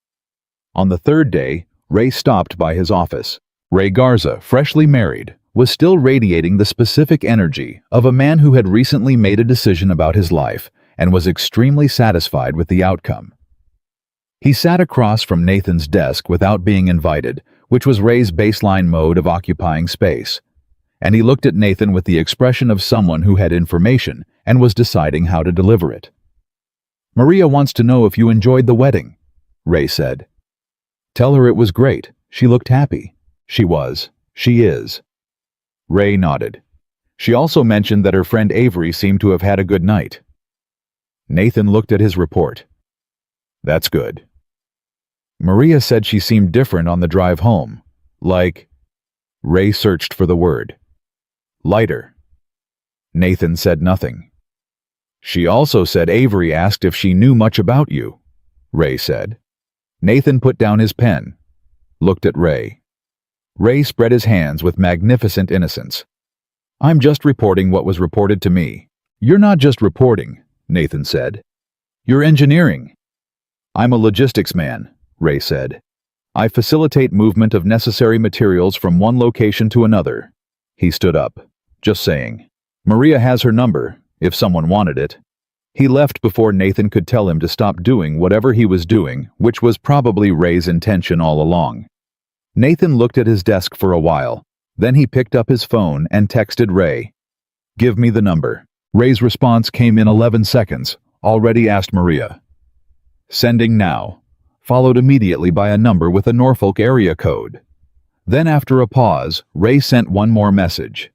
Speaker 1: On the 3rd day, Ray stopped by his office. Ray Garza, freshly married, was still radiating the specific energy of a man who had recently made a decision about his life and was extremely satisfied with the outcome. He sat across from Nathan's desk without being invited, which was Ray's baseline mode of occupying space, and he looked at Nathan with the expression of someone who had information and was deciding how to deliver it. "Maria wants to know if you enjoyed the wedding," Ray said. "Tell her it was great. She looked happy." "She was. She is." Ray nodded. "She also mentioned that her friend Avery seemed to have had a good night." Nathan looked at his report. "That's good." "Maria said she seemed different on the drive home. Like..." Ray searched for the word. "Lighter." Nathan said nothing. "She also said Avery asked if she knew much about you," Ray said. Nathan put down his pen, looked at Ray. Ray spread his hands with magnificent innocence. "I'm just reporting what was reported to me." "You're not just reporting," Nathan said. "You're engineering." "I'm a logistics man," Ray said. "I facilitate movement of necessary materials from one location to another." He stood up. "Just saying. Maria has her number, if someone wanted it." He left before Nathan could tell him to stop doing whatever he was doing, which was probably Ray's intention all along. Nathan looked at his desk for a while. Then he picked up his phone and texted Ray. "Give me the number." Ray's response came in 11 seconds. "Already asked Maria." "Sending now," followed immediately by a number with a Norfolk area code. Then after a pause, Ray sent one more message.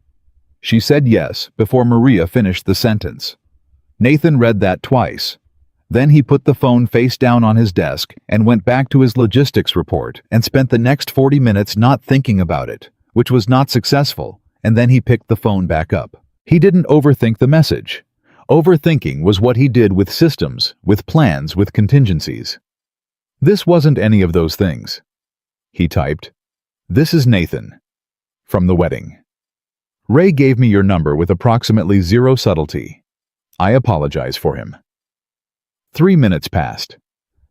Speaker 1: "She said yes," before Maria finished the sentence. Nathan read that twice. Then he put the phone face down on his desk and went back to his logistics report and spent the next 40 minutes not thinking about it, which was not successful, and then he picked the phone back up. He didn't overthink the message. Overthinking was what he did with systems, with plans, with contingencies. This wasn't any of those things. He typed, "This is Nathan. From the wedding. Ray gave me your number with approximately zero subtlety. I apologize for him." 3 minutes passed.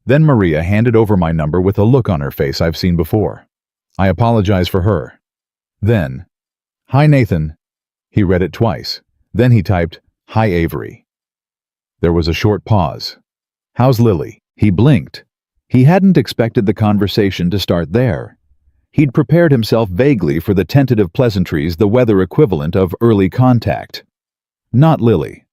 Speaker 1: Then Maria handed over my number with a look on her face I've seen before. I apologize for her. Then, "Hi, Nathan." He read it twice. Then he typed, "Hi, Avery." There was a short pause. "How's Lily?" He blinked. He hadn't expected the conversation to start there. He'd prepared himself vaguely for the tentative pleasantries, the weather equivalent of early contact. Not Lily.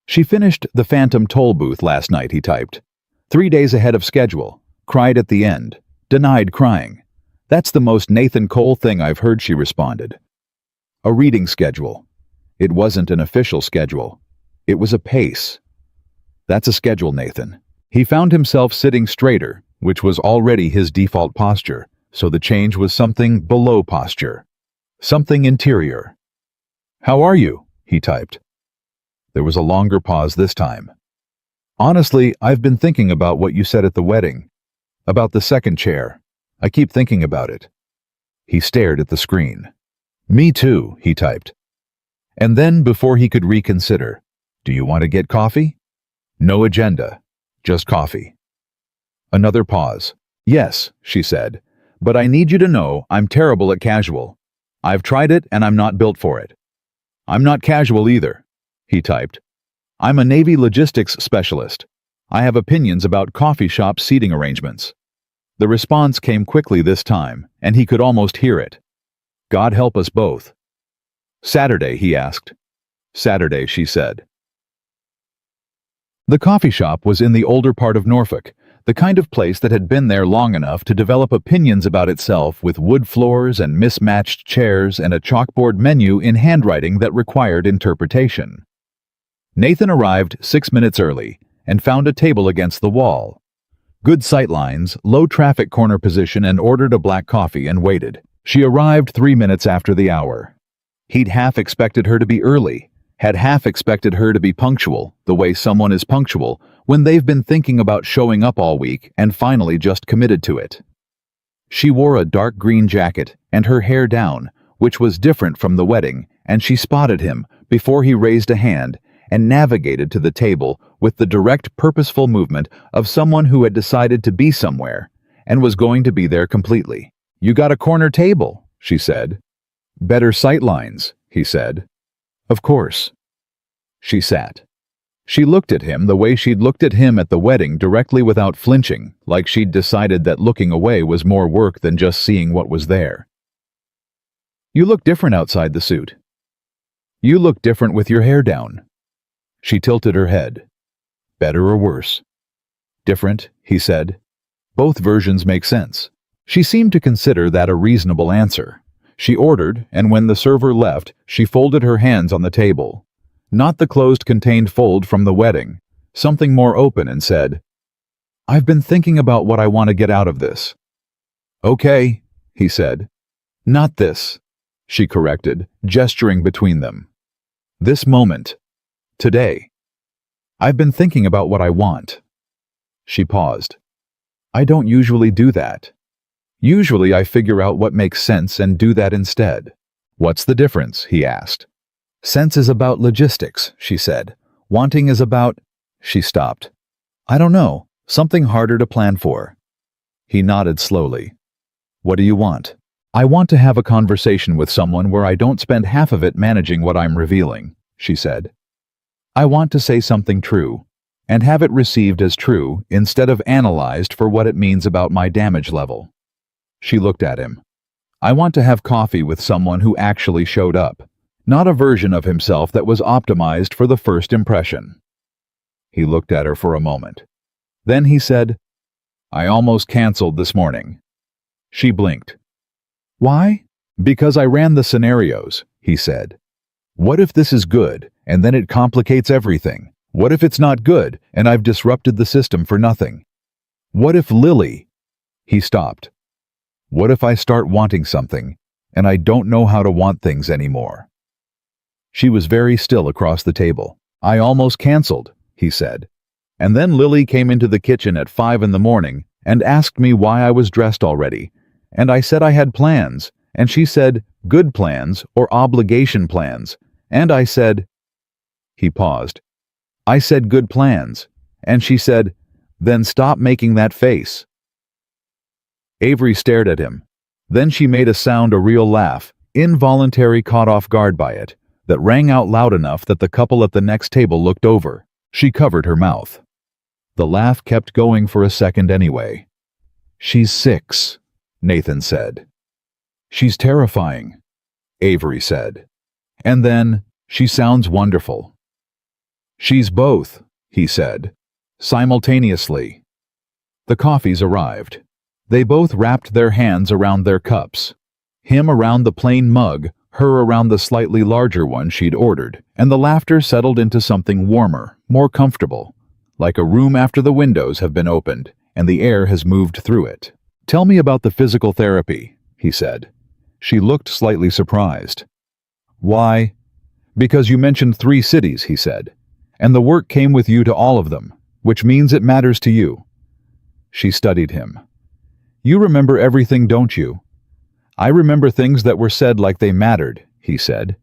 Speaker 1: "She finished the Phantom toll booth last night," he typed. 3 days ahead of schedule. Cried at the end. Denied crying. "That's the most Nathan Cole thing I've heard," she responded. A reading schedule. It wasn't an official schedule. It was a pace. That's a schedule, Nathan. He found himself sitting straighter, which was already his default posture, so the change was something below posture. Something interior. "How are you?" he typed. There was a longer pause this time. "Honestly, I've been thinking about what you said at the wedding. About the second chair. I keep thinking about it." He stared at the screen. "Me too," he typed. And then, before he could reconsider, "Do you want to get coffee?" No agenda. Just coffee. Another pause. "Yes," she said. "But I need you to know I'm terrible at casual. I've tried it and I'm not built for it." "I'm not casual either," he typed. "I'm a Navy logistics specialist. I have opinions about coffee shop seating arrangements." The response came quickly this time, and he could almost hear it. "God help us both." "Saturday," he asked. "Saturday," she said. The coffee shop was in the older part of Norfolk, the kind of place that had been there long enough to develop opinions about itself, with wood floors and mismatched chairs and a chalkboard menu in handwriting that required interpretation. Nathan arrived 6 minutes early and found a table against the wall. Good sightlines, low traffic corner position, and ordered a black coffee and waited. She arrived 3 minutes after the hour. He'd half expected her to be early, had half expected her to be punctual, the way someone is punctual when they've been thinking about showing up all week and finally just committed to it. She wore a dark green jacket and her hair down, which was different from the wedding, and she spotted him before he raised a hand and navigated to the table with the direct, purposeful movement of someone who had decided to be somewhere and was going to be there completely. "You got a corner table," she said. "Better sightlines," he said. "Of course." She sat. She looked at him the way she'd looked at him at the wedding, directly without flinching, like she'd decided that looking away was more work than just seeing what was there. "You look different outside the suit." "You look different with your hair down." She tilted her head. "Better or worse?" "Different," he said. "Both versions make sense." She seemed to consider that a reasonable answer. She ordered, and when the server left, she folded her hands on the table. Not the closed contained fold from the wedding, something more open, and said, "I've been thinking about what I want to get out of this." "Okay," he said. "Not this," she corrected, gesturing between them. "This moment. Today. I've been thinking about what I want." She paused. "I don't usually do that. Usually I figure out what makes sense and do that instead." "What's the difference?" he asked. "Sense is about logistics," she said. "Wanting is about—" She stopped. "I don't know. Something harder to plan for." He nodded slowly. "What do you want?" "I want to have a conversation with someone where I don't spend half of it managing what I'm revealing," she said. "I want to say something true, and have it received as true instead of analyzed for what it means about my damage level." She looked at him. "I want to have coffee with someone who actually showed up, not a version of himself that was optimized for the first impression." He looked at her for a moment. Then he said, "I almost canceled this morning." She blinked. "Why?" "Because I ran the scenarios," he said. "What if this is good, and then it complicates everything? What if it's not good, and I've disrupted the system for nothing? What if Lily—" He stopped. "What if I start wanting something, and I don't know how to want things anymore?" She was very still across the table. I almost canceled, he said. And then Lily came into the kitchen at 5 in the morning and asked me why I was dressed already. And I said I had plans, and she said, good plans or obligation plans. And I said, he paused. I said good plans, and she said, then stop making that face. Avery stared at him. Then she made a sound, a real laugh, involuntary, caught off guard by it, that rang out loud enough that the couple at the next table looked over. She covered her mouth. The laugh kept going for a second anyway. She's 6, Nathan said. She's terrifying, Avery said. And then, she sounds wonderful. She's both, he said, simultaneously. The coffees arrived. They both wrapped their hands around their cups. Him around the plain mug, her around the slightly larger one she'd ordered, and the laughter settled into something warmer, more comfortable, like a room after the windows have been opened and the air has moved through it. Tell me about the physical therapy, he said. She looked slightly surprised. Why? Because you mentioned 3 cities, he said, and the work came with you to all of them, which means it matters to you. She studied him. You remember everything, don't you? I remember things that were said like they mattered, he said.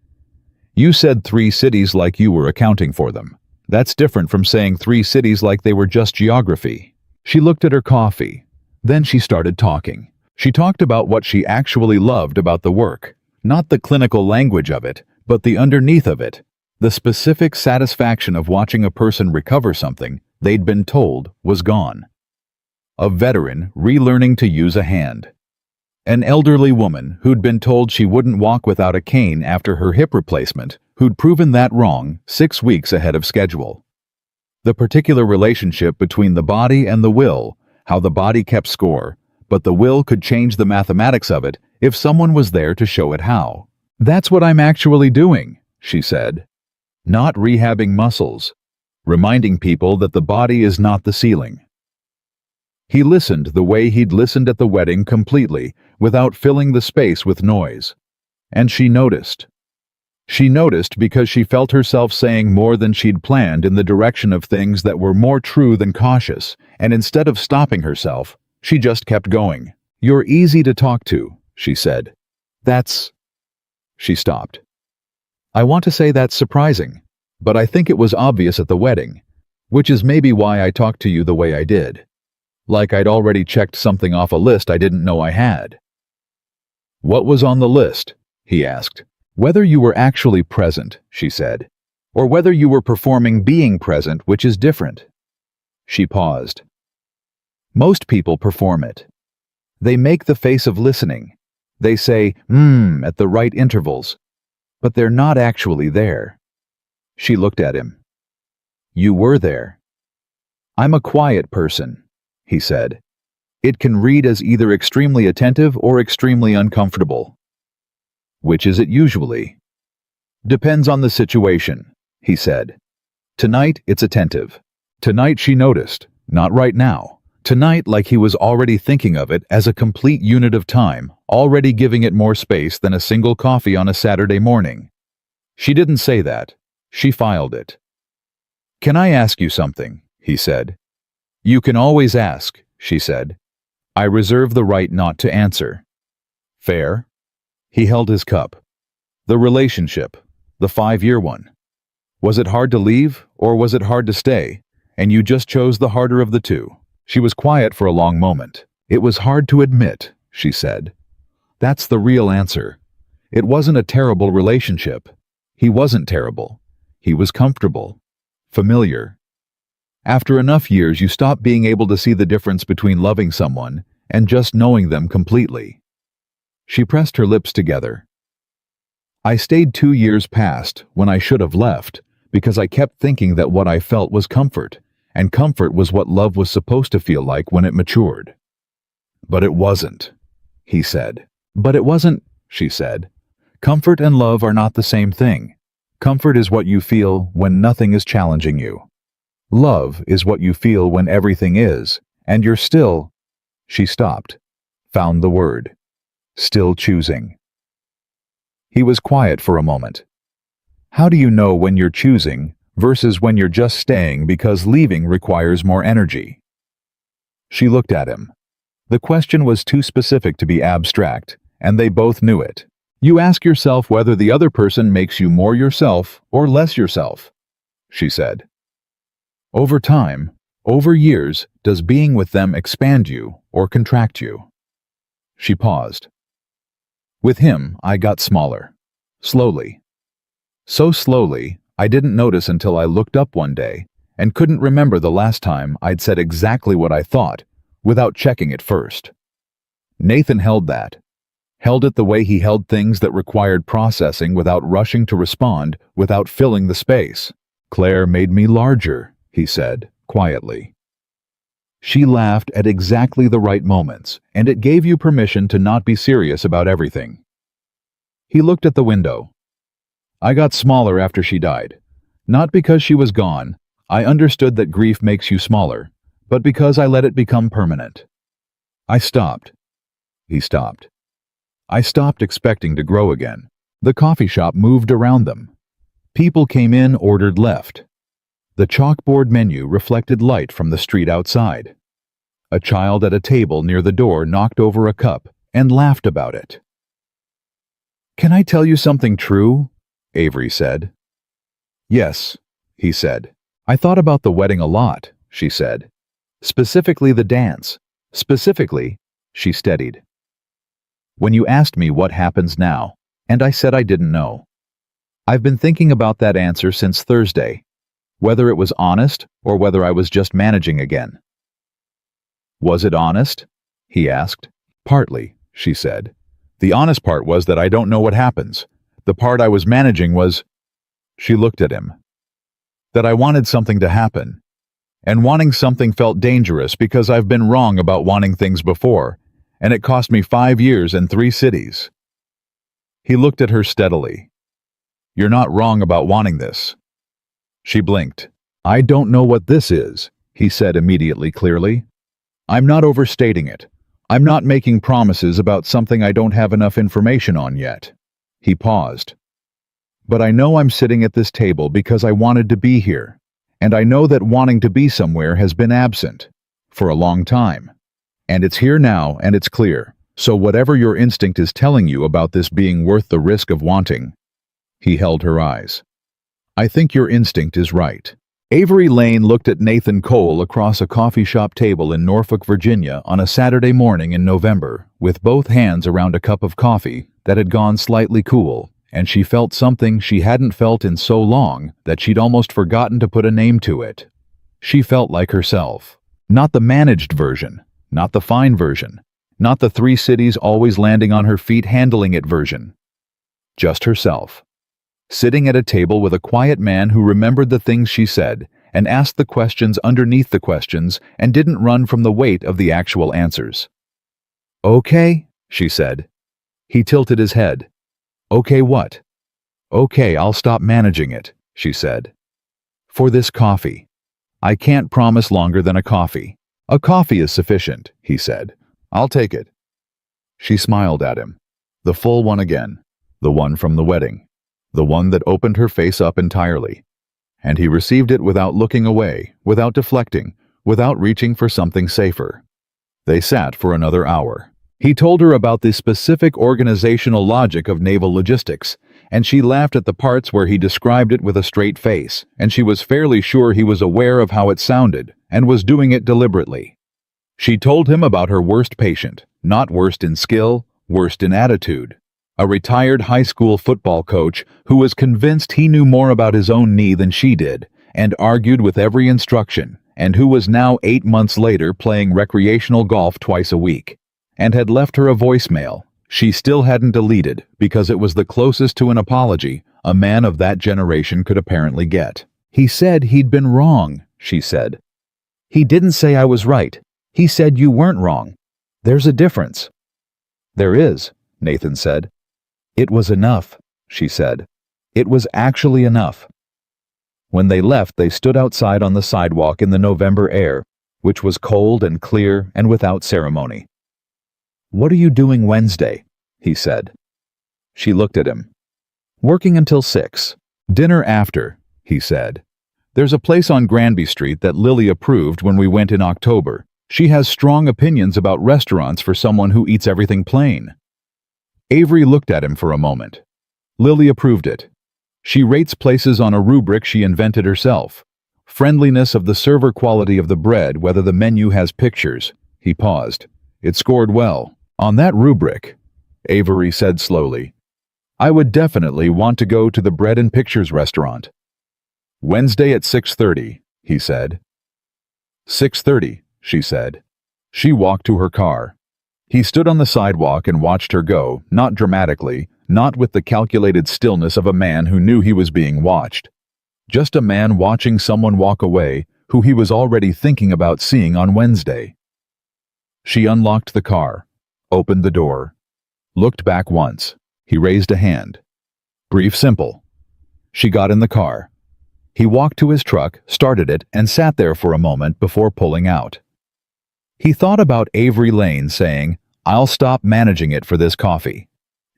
Speaker 1: You said 3 cities like you were accounting for them. That's different from saying 3 cities like they were just geography. She looked at her coffee. Then she started talking. She talked about what she actually loved about the work, not the clinical language of it, but the underneath of it, the specific satisfaction of watching a person recover something they'd been told was gone. A veteran relearning to use a hand. An elderly woman who'd been told she wouldn't walk without a cane after her hip replacement, who'd proven that wrong 6 weeks ahead of schedule. The particular relationship between the body and the will, how the body kept score, but the will could change the mathematics of it if someone was there to show it how. That's what I'm actually doing, she said. Not rehabbing muscles, reminding people that the body is not the ceiling. He listened the way he'd listened at the wedding, completely, without filling the space with noise. And she noticed. She noticed because she felt herself saying more than she'd planned in the direction of things that were more true than cautious, and instead of stopping herself, she just kept going. You're easy to talk to, she said. That's... She stopped. I want to say that's surprising, but I think it was obvious at the wedding, which is maybe why I talked to you the way I did. Like I'd already checked something off a list I didn't know I had. What was on the list? He asked. Whether you were actually present, she said, or whether you were performing being present, which is different. She paused. Most people perform it. They make the face of listening. They say, at the right intervals, but they're not actually there. She looked at him. You were there. I'm a quiet person, he said. It can read as either extremely attentive or extremely uncomfortable. Which is it usually? Depends on the situation, he said. Tonight, it's attentive. Tonight she noticed, not right now. Tonight, like he was already thinking of it as a complete unit of time, already giving it more space than a single coffee on a Saturday morning. She didn't say that. She filed it. Can I ask you something? He said. You can always ask, she said. I reserve the right not to answer. Fair? He held his cup. The relationship, the 5-year one. Was it hard to leave, or was it hard to stay, and you just chose the harder of the two? She was quiet for a long moment. It was hard to admit, she said. That's the real answer. It wasn't a terrible relationship. He wasn't terrible. He was comfortable. Familiar. After enough years, you stop being able to see the difference between loving someone and just knowing them completely. She pressed her lips together. I stayed 2 years past when I should have left because I kept thinking that what I felt was comfort, and comfort was what love was supposed to feel like when it matured. But it wasn't, he said. But it wasn't, she said. Comfort and love are not the same thing. Comfort is what you feel when nothing is challenging you. Love is what you feel when everything is, and you're still... She stopped, found the word. Still choosing. He was quiet for a moment. How do you know when you're choosing versus when you're just staying because leaving requires more energy. She looked at him. The question was too specific to be abstract, and they both knew it. You ask yourself whether the other person makes you more yourself or less yourself, she said. Over time, over years, does being with them expand you or contract you? She paused. With him, I got smaller. Slowly. So slowly, I didn't notice until I looked up one day and couldn't remember the last time I'd said exactly what I thought without checking it first. Nathan held that. Held it the way he held things that required processing without rushing to respond, without filling the space. Claire made me larger, he said, quietly. She laughed at exactly the right moments, and it gave you permission to not be serious about everything. He looked at the window. I got smaller after she died. Not because she was gone. I understood that grief makes you smaller, but because I let it become permanent. I stopped. He stopped. I stopped expecting to grow again. The coffee shop moved around them. People came in, ordered left. The chalkboard menu reflected light from the street outside. A child at a table near the door knocked over a cup and laughed about it. Can I tell you something true? Avery said. Yes, he said. I thought about the wedding a lot, she said. Specifically the dance. Specifically, she steadied. When you asked me what happens now, and I said I didn't know. I've been thinking about that answer since Thursday, whether it was honest or whether I was just managing again. Was it honest? He asked. Partly, she said. The honest part was that I don't know what happens. The part I was managing was... She looked at him. That I wanted something to happen. And wanting something felt dangerous because I've been wrong about wanting things before, and it cost me 5 years and 3 cities. He looked at her steadily. You're not wrong about wanting this. She blinked. I don't know what this is, he said immediately clearly. I'm not overstating it. I'm not making promises about something I don't have enough information on yet. He paused. But I know I'm sitting at this table because I wanted to be here, and I know that wanting to be somewhere has been absent for a long time. And it's here now, and it's clear. So whatever your instinct is telling you about this being worth the risk of wanting. He held her eyes. I think your instinct is right. Avery Lane looked at Nathan Cole across a coffee shop table in Norfolk, Virginia on a Saturday morning in November, with both hands around a cup of coffee that had gone slightly cool, and she felt something she hadn't felt in so long that she'd almost forgotten to put a name to it. She felt like herself. Not the managed version, not the fine version, not the 3 cities always landing on her feet handling it version. Just herself. Sitting at a table with a quiet man who remembered the things she said and asked the questions underneath the questions and didn't run from the weight of the actual answers. Okay, she said. He tilted his head. Okay, what? Okay, I'll stop managing it, she said. For this coffee. I can't promise longer than a coffee. A coffee is sufficient, he said. I'll take it. She smiled at him. The full one again. The one from the wedding. The one that opened her face up entirely. And he received it without looking away, without deflecting, without reaching for something safer. They sat for another hour. He told her about the specific organizational logic of naval logistics, and she laughed at the parts where he described it with a straight face, and she was fairly sure he was aware of how it sounded, and was doing it deliberately. She told him about her worst patient, not worst in skill, worst in attitude. A retired high school football coach who was convinced he knew more about his own knee than she did, and argued with every instruction, and who was now 8 months later playing recreational golf twice a week, and had left her a voicemail she still hadn't deleted because it was the closest to an apology a man of that generation could apparently get. He said he'd been wrong, she said. He didn't say I was right. He said you weren't wrong. There's a difference. There is, Nathan said. It was enough, she said. It was actually enough. When they left, they stood outside on the sidewalk in the November air, which was cold and clear and without ceremony. What are you doing Wednesday? He said. She looked at him. Working until 6. Dinner after, he said. There's a place on Granby Street that Lily approved when we went in October. She has strong opinions about restaurants for someone who eats everything plain. Avery looked at him for a moment. Lily approved it. She rates places on a rubric she invented herself. Friendliness of the server, quality of the bread, whether the menu has pictures. He paused. It scored well. On that rubric, Avery said slowly, I would definitely want to go to the Bread and Pictures restaurant. Wednesday at 6:30, he said. 6:30, she said. She walked to her car. He stood on the sidewalk and watched her go, not dramatically, not with the calculated stillness of a man who knew he was being watched. Just a man watching someone walk away who he was already thinking about seeing on Wednesday. She unlocked the car, opened the door, looked back once. He raised a hand. Brief, simple. She got in the car. He walked to his truck, started it, and sat there for a moment before pulling out. He thought about Avery Lane saying, I'll stop managing it for this coffee.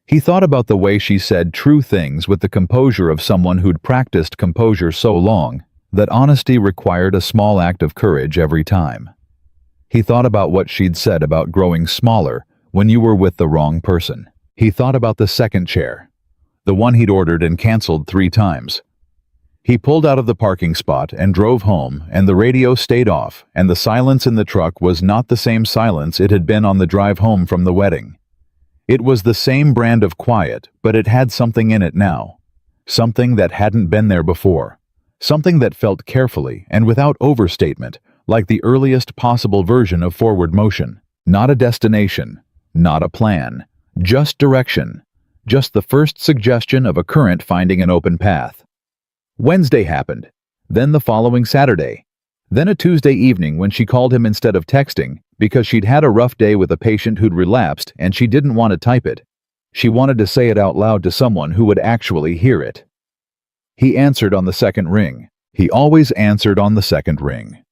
Speaker 1: He thought about the way she said true things with the composure of someone who'd practiced composure so long that honesty required a small act of courage every time. He thought about what she'd said about growing smaller when you were with the wrong person. He thought about the second chair, the one he'd ordered and canceled 3 times. He pulled out of the parking spot and drove home, and the radio stayed off, and the silence in the truck was not the same silence it had been on the drive home from the wedding. It was the same brand of quiet, but it had something in it now. Something that hadn't been there before. Something that felt carefully and without overstatement, like the earliest possible version of forward motion. Not a destination, not a plan, just direction. Just the first suggestion of a current finding an open path. Wednesday happened, then the following Saturday, then a Tuesday evening when she called him instead of texting because she'd had a rough day with a patient who'd relapsed and she didn't want to type it. She wanted to say it out loud to someone who would actually hear it. He answered on the second ring. He always answered on the second ring.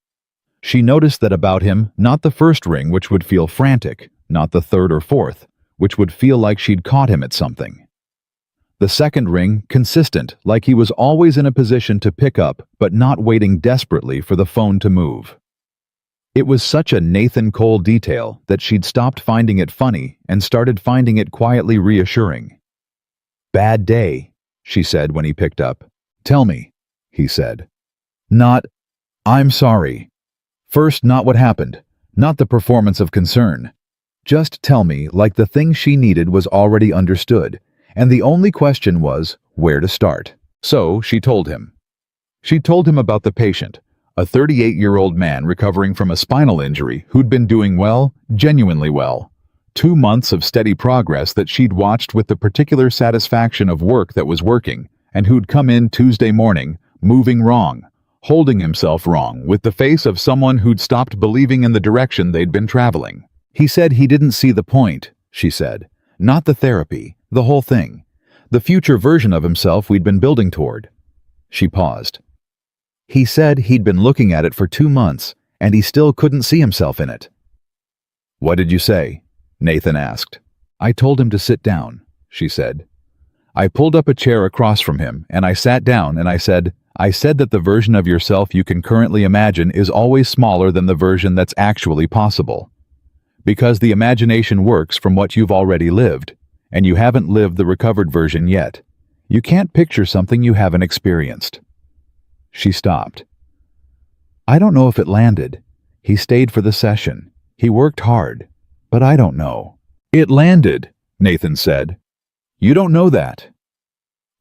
Speaker 1: She noticed that about him, not the first ring, which would feel frantic, not the third or fourth, which would feel like she'd caught him at something. The second ring, consistent, like he was always in a position to pick up, but not waiting desperately for the phone to move. It was such a Nathan Cole detail that she'd stopped finding it funny and started finding it quietly reassuring. Bad day, she said when he picked up. Tell me, he said. Not, I'm sorry. First, not what happened, not the performance of concern. Just tell me like the thing she needed was already understood. And the only question was where to start. So she told him. She told him about the patient, a 38-year-old man recovering from a spinal injury who'd been doing well, genuinely well. 2 months of steady progress that she'd watched with the particular satisfaction of work that was working, and who'd come in Tuesday morning, moving wrong, holding himself wrong, with the face of someone who'd stopped believing in the direction they'd been traveling. He said he didn't see the point, she said. Not the therapy. The whole thing. The future version of himself we'd been building toward. She paused. He said he'd been looking at it for 2 months, and he still couldn't see himself in it. What did you say? Nathan asked. I told him to sit down, she said. I pulled up a chair across from him, and I sat down, and I said that the version of yourself you can currently imagine is always smaller than the version that's actually possible. Because the imagination works from what you've already lived. And you haven't lived the recovered version yet. You can't picture something you haven't experienced. She stopped. I don't know if it landed. He stayed for the session. He worked hard. But I don't know. It landed, Nathan said. You don't know that.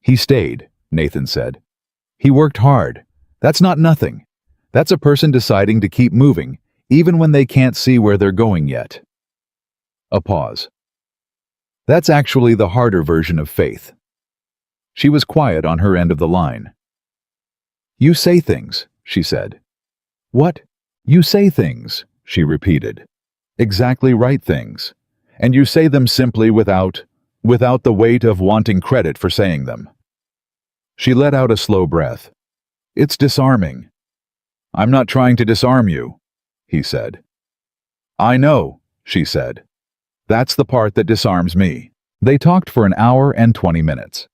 Speaker 1: He stayed, Nathan said. He worked hard. That's not nothing. That's a person deciding to keep moving, even when they can't see where they're going yet. A pause. That's actually the harder version of faith. She was quiet on her end of the line. You say things, she said. What? You say things, she repeated. Exactly right things. And you say them simply without the weight of wanting credit for saying them. She let out a slow breath. It's disarming. I'm not trying to disarm you, he said. I know, she said. That's the part that disarms me. They talked for 1 hour and 20 minutes.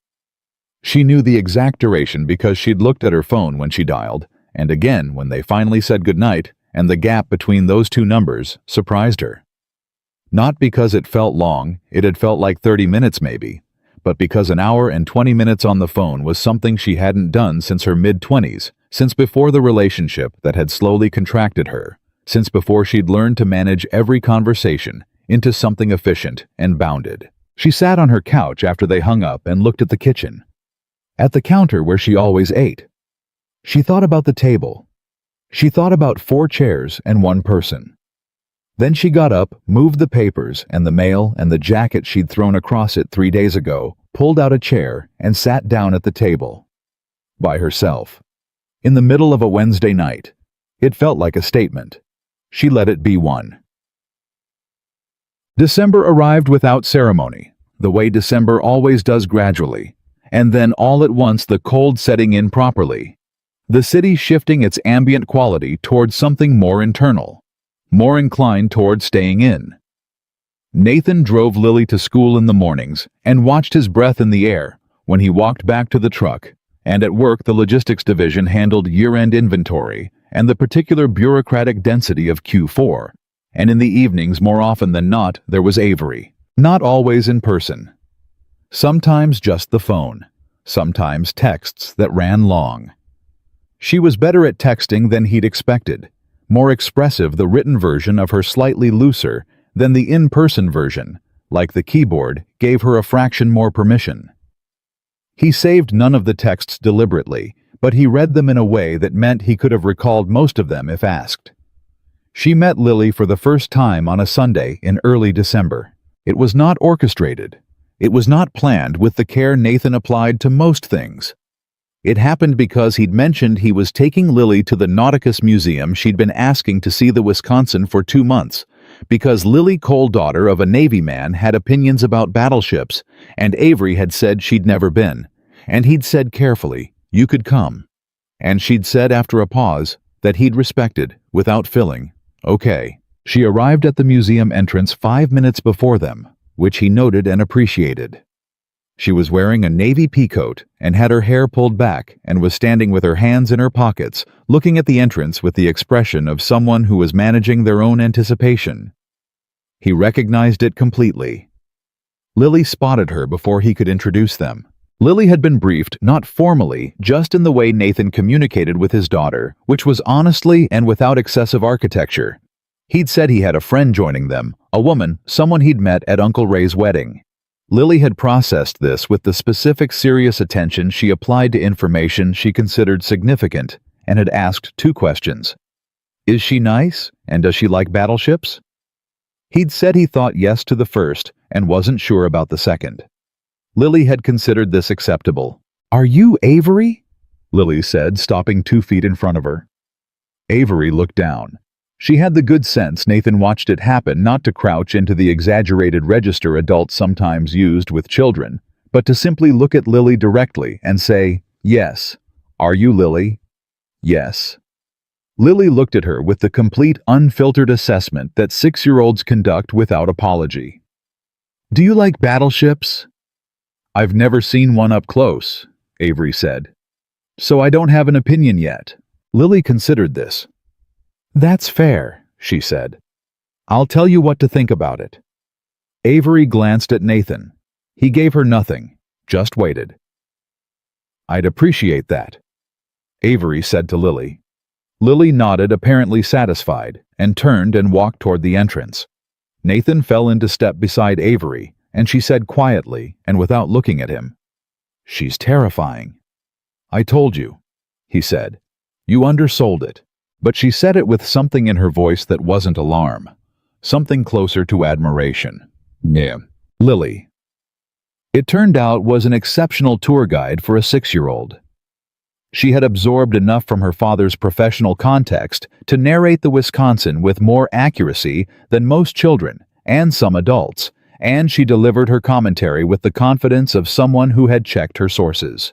Speaker 1: She knew the exact duration because she'd looked at her phone when she dialed, and again when they finally said goodnight, and the gap between those two numbers surprised her. Not because it felt long, it had felt like 30 minutes maybe, but because an hour and 20 minutes on the phone was something she hadn't done since her mid-20s, since before the relationship that had slowly contracted her, since before she'd learned to manage every conversation into something efficient and bounded. She sat on her couch after they hung up and looked at the kitchen, at the counter where she always ate. She thought about the table. She thought about 4 chairs and 1 person. Then she got up, moved the papers and the mail and the jacket she'd thrown across it 3 days ago, pulled out a chair, and sat down at the table. By herself. In the middle of a Wednesday night. It felt like a statement. She let it be one. December arrived without ceremony, the way December always does gradually, and then all at once the cold setting in properly. The city shifting its ambient quality towards something more internal, more inclined toward staying in. Nathan drove Lily to school in the mornings and watched his breath in the air when he walked back to the truck, and at work the logistics division handled year-end inventory and the particular bureaucratic density of Q4, and in the evenings more often than not there was Avery, not always in person. Sometimes just the phone, sometimes texts that ran long. She was better at texting than he'd expected, more expressive the written version of her slightly looser than the in-person version, like the keyboard gave her a fraction more permission. He saved none of the texts deliberately, but he read them in a way that meant he could have recalled most of them if asked. She met Lily for the first time on a Sunday in early December. It was not orchestrated. It was not planned with the care Nathan applied to most things. It happened because he'd mentioned he was taking Lily to the Nauticus Museum she'd been asking to see the Wisconsin for 2 months, because Lily Cole, daughter of a Navy man, had opinions about battleships, and Avery had said she'd never been, and he'd said carefully, "You could come." And she'd said after a pause that he'd respected, without filling, "Okay." She arrived at the museum entrance 5 minutes before them, which he noted and appreciated. She was wearing a navy peacoat and had her hair pulled back and was standing with her hands in her pockets, looking at the entrance with the expression of someone who was managing their own anticipation. He recognized it completely. Lily spotted her before he could introduce them. Lily had been briefed, not formally, just in the way Nathan communicated with his daughter, which was honestly and without excessive architecture. He'd said he had a friend joining them, a woman, someone he'd met at Uncle Ray's wedding. Lily had processed this with the specific serious attention she applied to information she considered significant, and had asked 2 questions. Is she nice, and does she like battleships? He'd said he thought yes to the first, and wasn't sure about the second. Lily had considered this acceptable. "Are you Avery?" Lily said, stopping 2 feet in front of her. Avery looked down. She had the good sense Nathan watched it happen not to crouch into the exaggerated register adults sometimes used with children, but to simply look at Lily directly and say, "Yes. Are you Lily?" "Yes." Lily looked at her with the complete unfiltered assessment that 6-year-olds conduct without apology. "Do you like battleships?" "I've never seen one up close," Avery said. "So I don't have an opinion yet." Lily considered this. "That's fair," she said. "I'll tell you what to think about it." Avery glanced at Nathan. He gave her nothing, just waited. "I'd appreciate that," Avery said to Lily. Lily nodded, apparently satisfied, and turned and walked toward the entrance. Nathan fell into step beside Avery, and she said quietly, and without looking at him, "She's terrifying." "I told you," he said. "You undersold it." But she said it with something in her voice that wasn't alarm, something closer to admiration. "Yeah, Lily." It turned out was an exceptional tour guide for a 6-year-old. She had absorbed enough from her father's professional context to narrate the Wisconsin with more accuracy than most children and some adults, and she delivered her commentary with the confidence of someone who had checked her sources.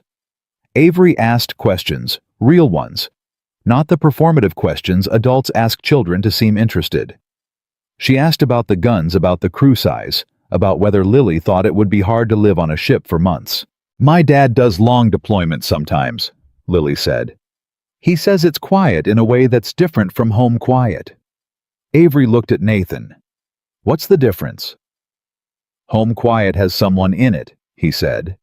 Speaker 1: Avery asked questions, real ones, not the performative questions adults ask children to seem interested. She asked about the guns, about the crew size, about whether Lily thought it would be hard to live on a ship for months. "My dad does long deployments sometimes," Lily said. He says it's quiet in a way that's different from home quiet. Avery looked at Nathan. What's the difference? Home quiet has someone in it, he said.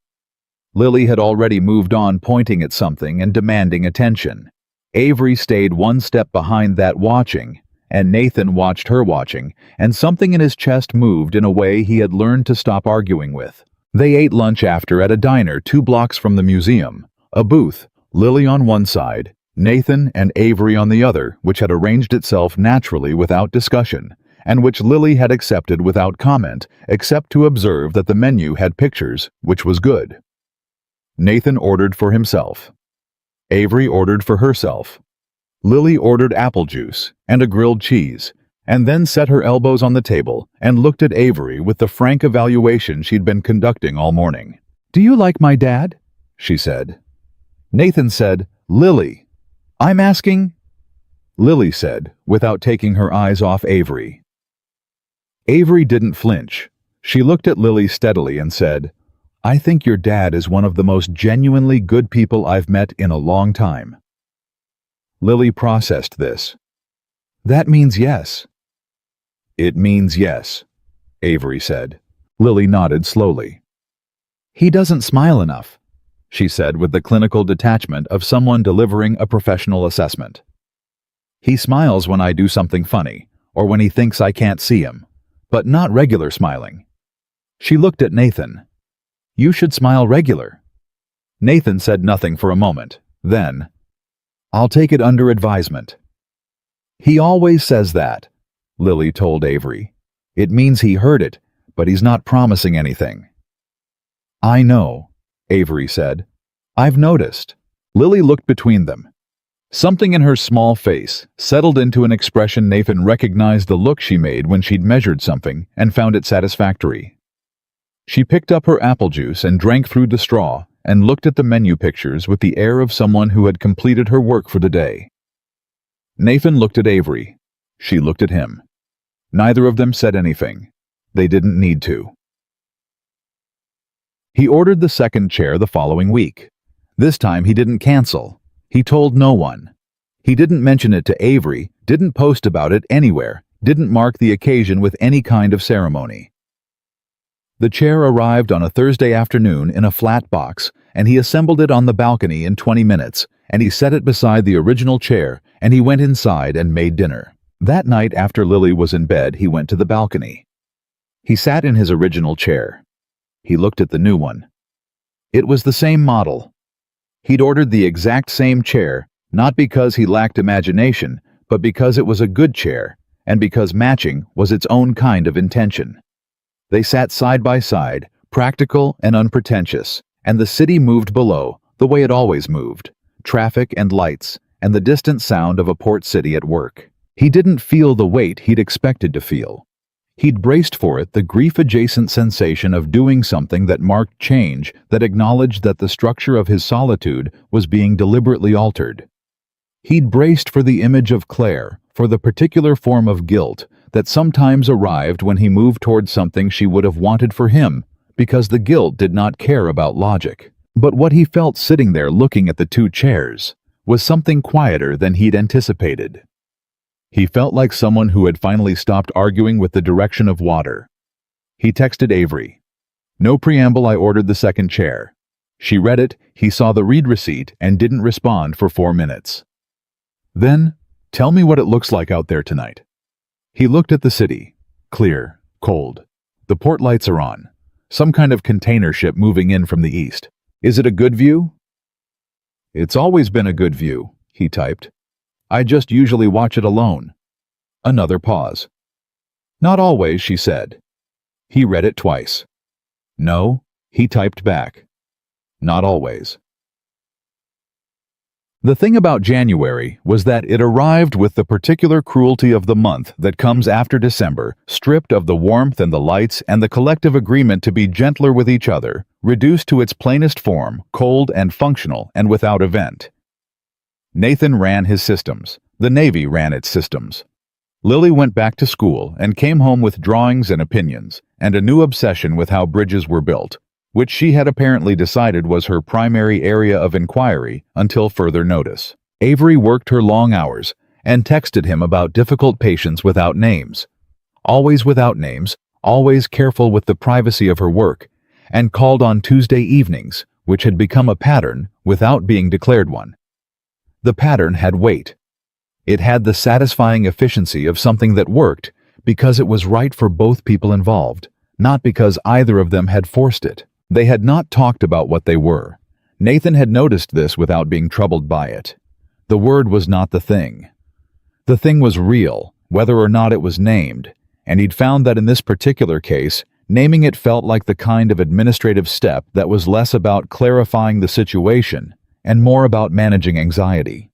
Speaker 1: Lily had already moved on, pointing at something and demanding attention. Avery stayed one step behind that, watching, and Nathan watched her watching, and something in his chest moved in a way he had learned to stop arguing with. They ate lunch after at a diner 2 blocks from the museum, a booth, Lily on one side, Nathan and Avery on the other, which had arranged itself naturally without discussion, and which Lily had accepted without comment, except to observe that the menu had pictures, which was good. Nathan ordered for himself. Avery ordered for herself. Lily ordered apple juice and a grilled cheese, and then set her elbows on the table and looked at Avery with the frank evaluation she'd been conducting all morning. "Do you like my dad?" she said. Nathan said, "Lily, I'm asking—" Lily said, without taking her eyes off Avery. Avery didn't flinch. She looked at Lily steadily and said, "I think your dad is one of the most genuinely good people I've met in a long time." Lily processed this. "That means yes." "It means yes," Avery said. Lily nodded slowly. "He doesn't smile enough," she said with the clinical detachment of someone delivering a professional assessment. "He smiles when I do something funny, or when he thinks I can't see him, but not regular smiling." She looked at Nathan. "You should smile regular." Nathan said nothing for a moment. Then, "I'll take it under advisement." "He always says that," Lily told Avery. "It means he heard it, but he's not promising anything." "I know," Avery said. "I've noticed." Lily looked between them. Something in her small face settled into an expression. Nathan recognized the look she made when she'd measured something and found it satisfactory. She picked up her apple juice and drank through the straw and looked at the menu pictures with the air of someone who had completed her work for the day. Nathan looked at Avery. She looked at him. Neither of them said anything. They didn't need to. He ordered the second chair the following week. This time he didn't cancel. He told no one. He didn't mention it to Avery, didn't post about it anywhere, didn't mark the occasion with any kind of ceremony. The chair arrived on a Thursday afternoon in a flat box, and he assembled it on the balcony in 20 minutes, and he set it beside the original chair, and he went inside and made dinner. That night after Lily was in bed, he went to the balcony. He sat in his original chair. He looked at the new one. It was the same model. He'd ordered the exact same chair, not because he lacked imagination, but because it was a good chair, and because matching was its own kind of intention. They sat side by side, practical and unpretentious, and the city moved below, the way it always moved, traffic and lights, and the distant sound of a port city at work. He didn't feel the weight he'd expected to feel. He'd braced for it, the grief-adjacent sensation of doing something that marked change, that acknowledged that the structure of his solitude was being deliberately altered. He'd braced for the image of Claire, for the particular form of guilt that sometimes arrived when he moved toward something she would have wanted for him, because the guilt did not care about logic. But what he felt sitting there looking at the two chairs was something quieter than he'd anticipated. He felt like someone who had finally stopped arguing with the direction of water. He texted Avery. No preamble, I ordered the second chair. She read it, he saw the read receipt, and didn't respond for 4 minutes. Then, tell me what it looks like out there tonight. He looked at the city. Clear, cold. The port lights are on. Some kind of container ship moving in from the east. Is it a good view? It's always been a good view, he typed. I just usually watch it alone. Another pause. Not always, she said. He read it twice. No, he typed back. Not always. The thing about January was that it arrived with the particular cruelty of the month that comes after December, stripped of the warmth and the lights and the collective agreement to be gentler with each other, reduced to its plainest form, cold and functional and without event. Nathan ran his systems. The Navy ran its systems. Lily went back to school and came home with drawings and opinions, and a new obsession with how bridges were built, which she had apparently decided was her primary area of inquiry until further notice. Avery worked her long hours and texted him about difficult patients without names. Always without names, always careful with the privacy of her work, and called on Tuesday evenings, which had become a pattern without being declared one. The pattern had weight. It had the satisfying efficiency of something that worked because it was right for both people involved, not because either of them had forced it. They had not talked about what they were. Nathan had noticed this without being troubled by it. The word was not the thing. The thing was real, whether or not it was named, and he'd found that in this particular case, naming it felt like the kind of administrative step that was less about clarifying the situation and more about managing anxiety.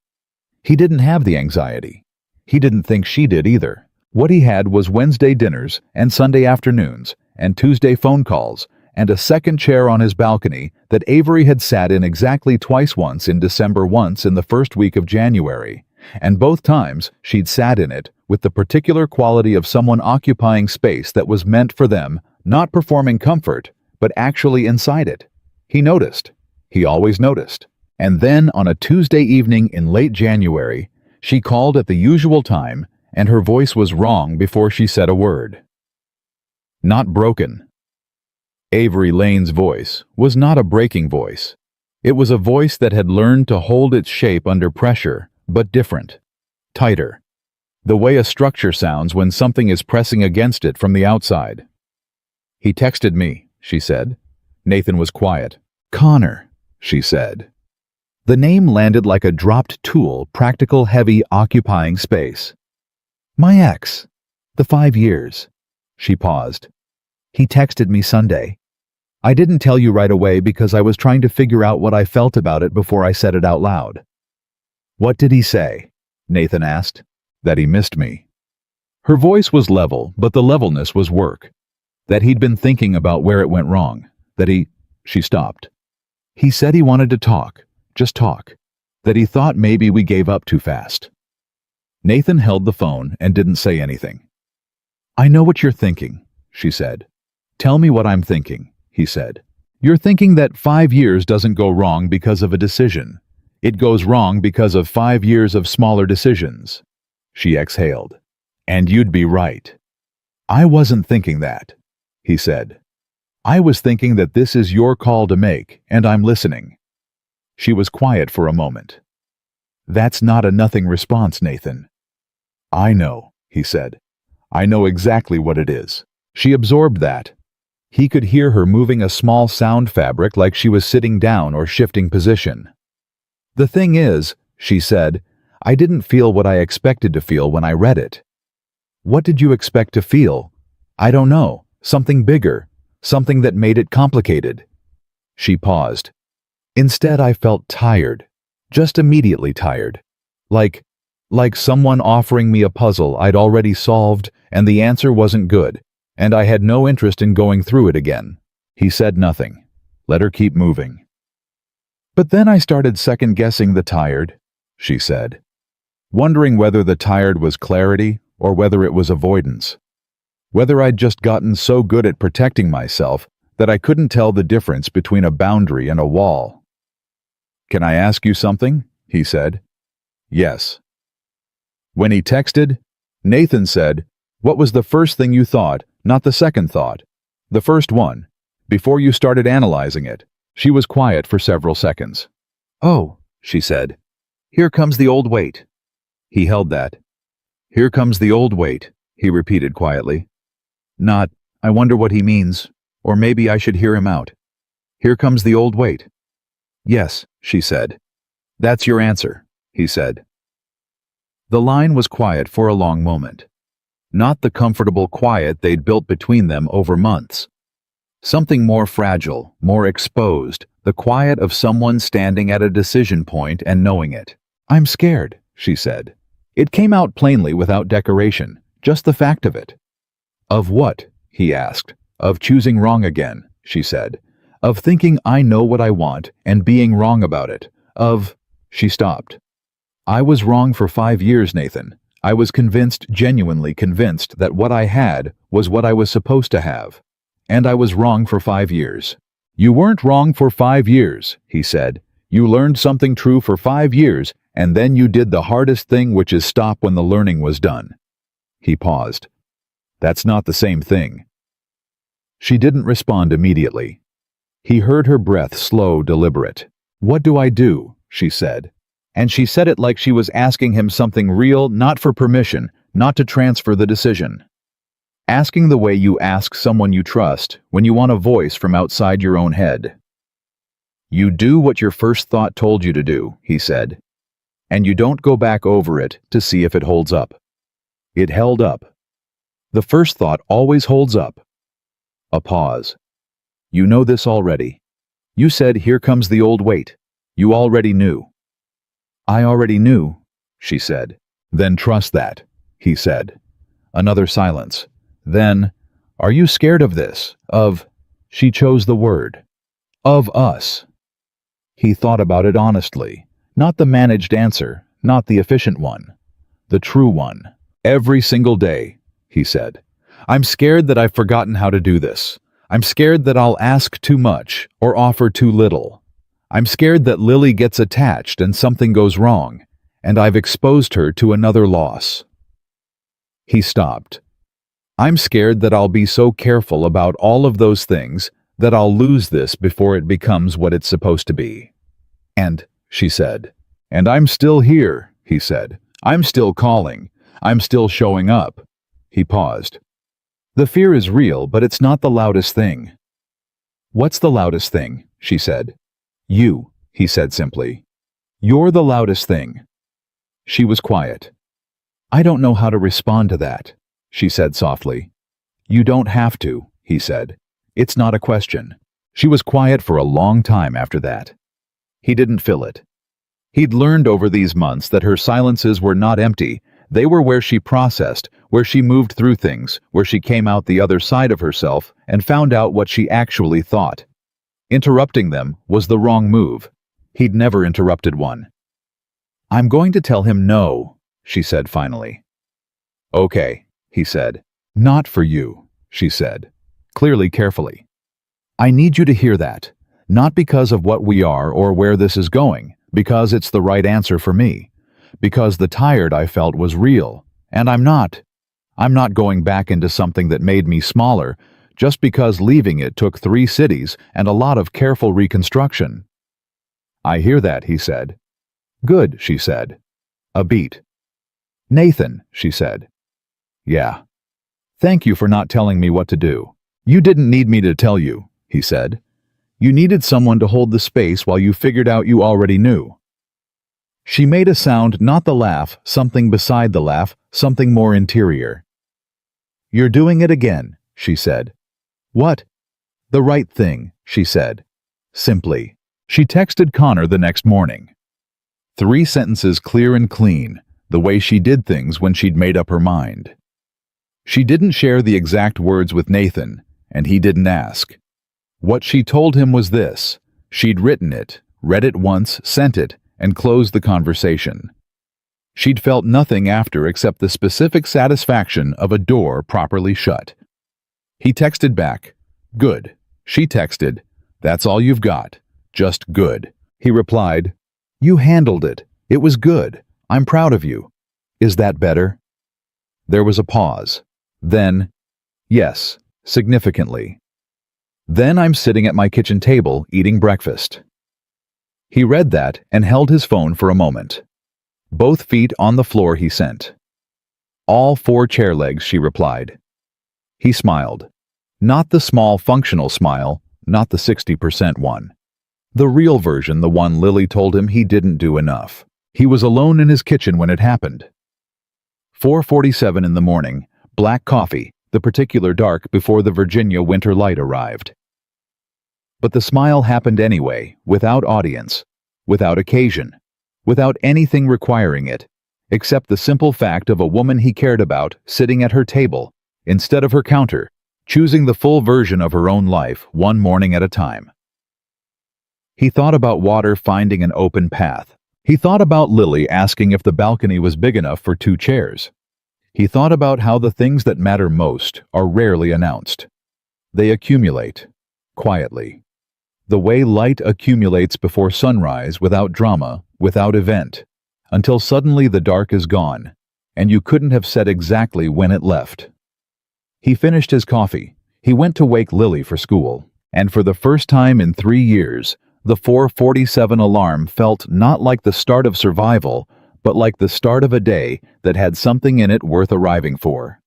Speaker 1: He didn't have the anxiety. He didn't think she did either. What he had was Wednesday dinners and Sunday afternoons and Tuesday phone calls and a second chair on his balcony that Avery had sat in exactly twice, once in December, once in the first week of January, and both times she'd sat in it with the particular quality of someone occupying space that was meant for them, not performing comfort, but actually inside it. He noticed. He always noticed. And then on a Tuesday evening in late January, she called at the usual time, and her voice was wrong before she said a word. Not broken. Avery Lane's voice was not a breaking voice. It was a voice that had learned to hold its shape under pressure, but different. Tighter. The way a structure sounds when something is pressing against it from the outside. He texted me, she said. Nathan was quiet. Connor, she said. The name landed like a dropped tool, practical, heavy, occupying space. My ex. The 5 years. She paused. He texted me Sunday. I didn't tell you right away because I was trying to figure out what I felt about it before I said it out loud. What did he say? Nathan asked. That he missed me. Her voice was level, but the levelness was work. That he'd been thinking about where it went wrong. She stopped. He said he wanted to talk, just talk. That he thought maybe we gave up too fast. Nathan held the phone and didn't say anything. I know what you're thinking, she said. Tell me what I'm thinking, he said. You're thinking that 5 years doesn't go wrong because of a decision. It goes wrong because of 5 years of smaller decisions. She exhaled. And you'd be right. I wasn't thinking that, he said. I was thinking that this is your call to make, and I'm listening. She was quiet for a moment. That's not a nothing response, Nathan. I know, he said. I know exactly what it is. She absorbed that. He could hear her moving a small sound fabric like she was sitting down or shifting position. The thing is, she said, I didn't feel what I expected to feel when I read it. What did you expect to feel? I don't know. Something bigger. Something that made it complicated. She paused. Instead, I felt tired. Just immediately tired. Like someone offering me a puzzle I'd already solved and the answer wasn't good, and I had no interest in going through it again. He said nothing. Let her keep moving. But then I started second-guessing the tired, she said, wondering whether the tired was clarity or whether it was avoidance. Whether I'd just gotten so good at protecting myself that I couldn't tell the difference between a boundary and a wall. Can I ask you something? He said. Yes. When he texted, Nathan said, what was the first thing you thought, not the second thought? The first one, before you started analyzing it. She was quiet for several seconds. Oh, she said. Here comes the old weight. He held that. Here comes the old weight, he repeated quietly. Not, I wonder what he means, or maybe I should hear him out. Here comes the old weight. Yes, she said. That's your answer, he said. The line was quiet for a long moment. Not the comfortable quiet they'd built between them over months. Something more fragile, more exposed, the quiet of someone standing at a decision point and knowing it. I'm scared, she said. It came out plainly without decoration, just the fact of it. Of what? He asked. Of choosing wrong again, she said. Of thinking I know what I want and being wrong about it. She stopped. I was wrong for 5 years, Nathan. I was convinced, genuinely convinced, that what I had was what I was supposed to have. And I was wrong for 5 years. You weren't wrong for 5 years, he said. You learned something true for 5 years, And then you did the hardest thing, which is stop when the learning was done." He paused. "That's not the same thing." She didn't respond immediately. He heard her breath slow, deliberate. "What do I do?" she said. And she said it like she was asking him something real, not for permission, not to transfer the decision. Asking the way you ask someone you trust when you want a voice from outside your own head. "You do what your first thought told you to do," he said. "And you don't go back over it to see if it holds up." It held up. The first thought always holds up. A pause. "You know this already. You said, 'Here comes the old weight.' You already knew." "I already knew," she said. "Then trust that," he said. Another silence. Then, "Are you scared of this? Of—" she chose the word. "Of us." He thought about it honestly. Not the managed answer, not the efficient one. The true one. "Every single day," he said. "I'm scared that I've forgotten how to do this. I'm scared that I'll ask too much or offer too little. I'm scared that Lily gets attached and something goes wrong, and I've exposed her to another loss." He stopped. "I'm scared that I'll be so careful about all of those things that I'll lose this before it becomes what it's supposed to be." "And," she said. "And I'm still here," he said. "I'm still calling. I'm still showing up." He paused. "The fear is real, but it's not the loudest thing." "What's the loudest thing?" she said. "You," he said simply. "You're the loudest thing." She was quiet. "I don't know how to respond to that," she said softly. "You don't have to," he said. "It's not a question." She was quiet for a long time after that. He didn't fill it. He'd learned over these months that her silences were not empty. They were where she processed, where she moved through things, where she came out the other side of herself and found out what she actually thought. Interrupting them was the wrong move. He'd never interrupted one. "I'm going to tell him no," she said finally. "Okay," he said. "Not for you," she said, clearly carefully. "I need you to hear that, not because of what we are or where this is going, because it's the right answer for me, because the tired I felt was real, and I'm not going back into something that made me smaller just because leaving it took 3 cities and a lot of careful reconstruction." "I hear that," he said. "Good," she said. A beat. "Nathan," she said. "Yeah. Thank you for not telling me what to do." "You didn't need me to tell you," he said. "You needed someone to hold the space while you figured out you already knew." She made a sound, not the laugh, something beside the laugh, something more interior. "You're doing it again," she said. "What?" "The right thing," she said. Simply. She texted Connor the next morning. 3 sentences clear and clean, the way she did things when she'd made up her mind. She didn't share the exact words with Nathan, and he didn't ask. What she told him was this: she'd written it, read it once, sent it, and closed the conversation. She'd felt nothing after except the specific satisfaction of a door properly shut. He texted back, "Good." She texted, "That's all you've got. Just good." He replied, "You handled it. It was good. I'm proud of you. Is that better?" There was a pause. Then, "Yes, significantly." "Then I'm sitting at my kitchen table eating breakfast." He read that and held his phone for a moment. Both feet on the floor, he sent. "All 4 chair legs," she replied. He smiled. Not the small functional smile, not the 60% one. The real version, the one Lily told him he didn't do enough. He was alone in his kitchen when it happened. 4:47 in the morning, black coffee, the particular dark before the Virginia winter light arrived. But the smile happened anyway, without audience, without occasion, without anything requiring it, except the simple fact of a woman he cared about sitting at her table, instead of her counter, choosing the full version of her own life one morning at a time. He thought about water finding an open path. He thought about Lily asking if the balcony was big enough for 2 chairs. He thought about how the things that matter most are rarely announced. They accumulate, quietly. The way light accumulates before sunrise without drama, without event. until suddenly the dark is gone, and you couldn't have said exactly when it left. He finished his coffee. He went to wake Lily for school, and for the first time in 3 years, the 4:47 alarm felt not like the start of survival, but like the start of a day that had something in it worth arriving for.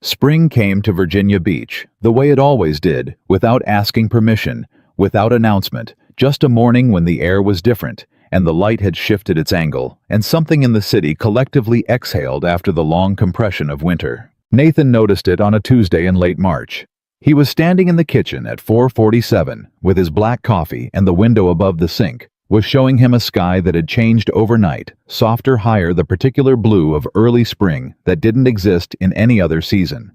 Speaker 1: Spring came to Virginia Beach, the way it always did, without asking permission, without announcement, just a morning when the air was different, and the light had shifted its angle, and something in the city collectively exhaled after the long compression of winter. Nathan noticed it on a Tuesday in late March. He was standing in the kitchen at 4:47, with his black coffee, and the window above the sink was showing him a sky that had changed overnight, softer, higher, the particular blue of early spring that didn't exist in any other season.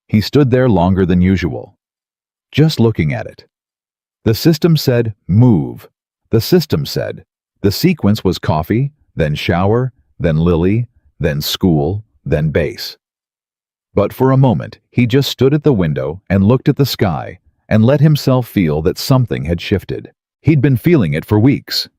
Speaker 1: He stood there longer than usual, just looking at it. The system said, move. The system said. The sequence was coffee, then shower, then Lily, then school, then base. But for a moment, he just stood at the window and looked at the sky and let himself feel that something had shifted. He'd been feeling it for weeks.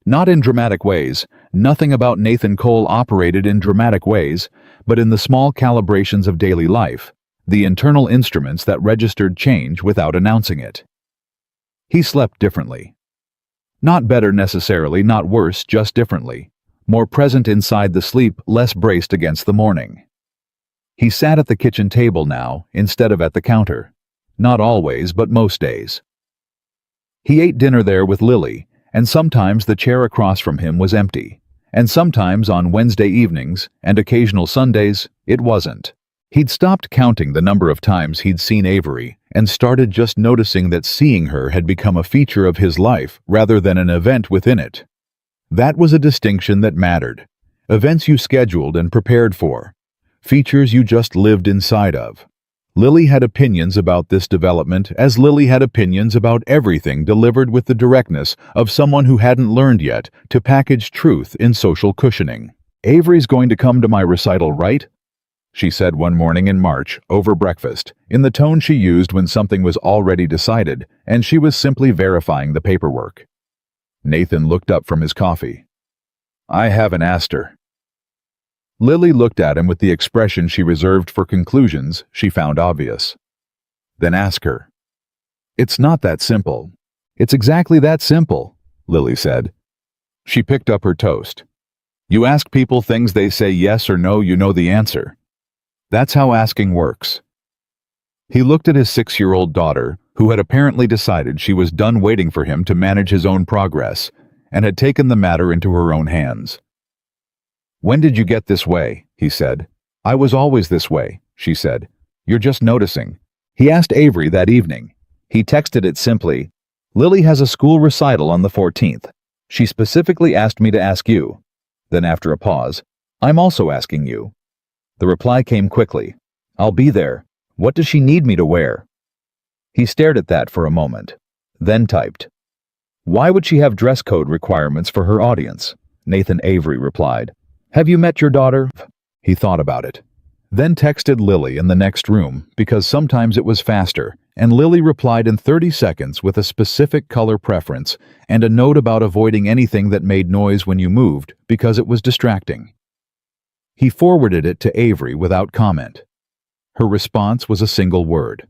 Speaker 1: Not in dramatic ways. Nothing about Nathan Cole operated in dramatic ways, but in the small calibrations of daily life, the internal instruments that registered change without announcing it. He slept differently. Not better necessarily, not worse, just differently. More present inside the sleep, less braced against the morning. He sat at the kitchen table now, instead of at the counter. Not always, but most days. He ate dinner there with Lily, and sometimes the chair across from him was empty, and sometimes on Wednesday evenings and occasional Sundays, it wasn't. He'd stopped counting the number of times he'd seen Avery and started just noticing that seeing her had become a feature of his life rather than an event within it. That was a distinction that mattered. Events you scheduled and prepared for. Features you just lived inside of. Lily had opinions about this development, as Lily had opinions about everything, delivered with the directness of someone who hadn't learned yet to package truth in social cushioning. "Avery's going to come to my recital, right?" she said one morning in March, over breakfast, in the tone she used when something was already decided, and she was simply verifying the paperwork. Nathan looked up from his coffee. "I haven't asked her." Lily looked at him with the expression she reserved for conclusions she found obvious. "Then ask her." "It's not that simple." "It's exactly that simple," Lily said. She picked up her toast. "You ask people things, they say yes or no, you know the answer. That's how asking works." He looked at his 6-year-old daughter, who had apparently decided she was done waiting for him to manage his own progress, and had taken the matter into her own hands. "When did you get this way?" he said. "I was always this way," she said. "You're just noticing." He asked Avery that evening. He texted it simply, "Lily has a school recital on the 14th. She specifically asked me to ask you." Then after a pause, "I'm also asking you." The reply came quickly. "I'll be there. What does she need me to wear?" He stared at that for a moment, then typed, "Why would she have dress code requirements for her audience?" Nathan Avery replied, "Have you met your daughter?" He thought about it. Then texted Lily in the next room, because sometimes it was faster, and Lily replied in 30 seconds with a specific color preference and a note about avoiding anything that made noise when you moved because it was distracting. He forwarded it to Avery without comment. Her response was a single word.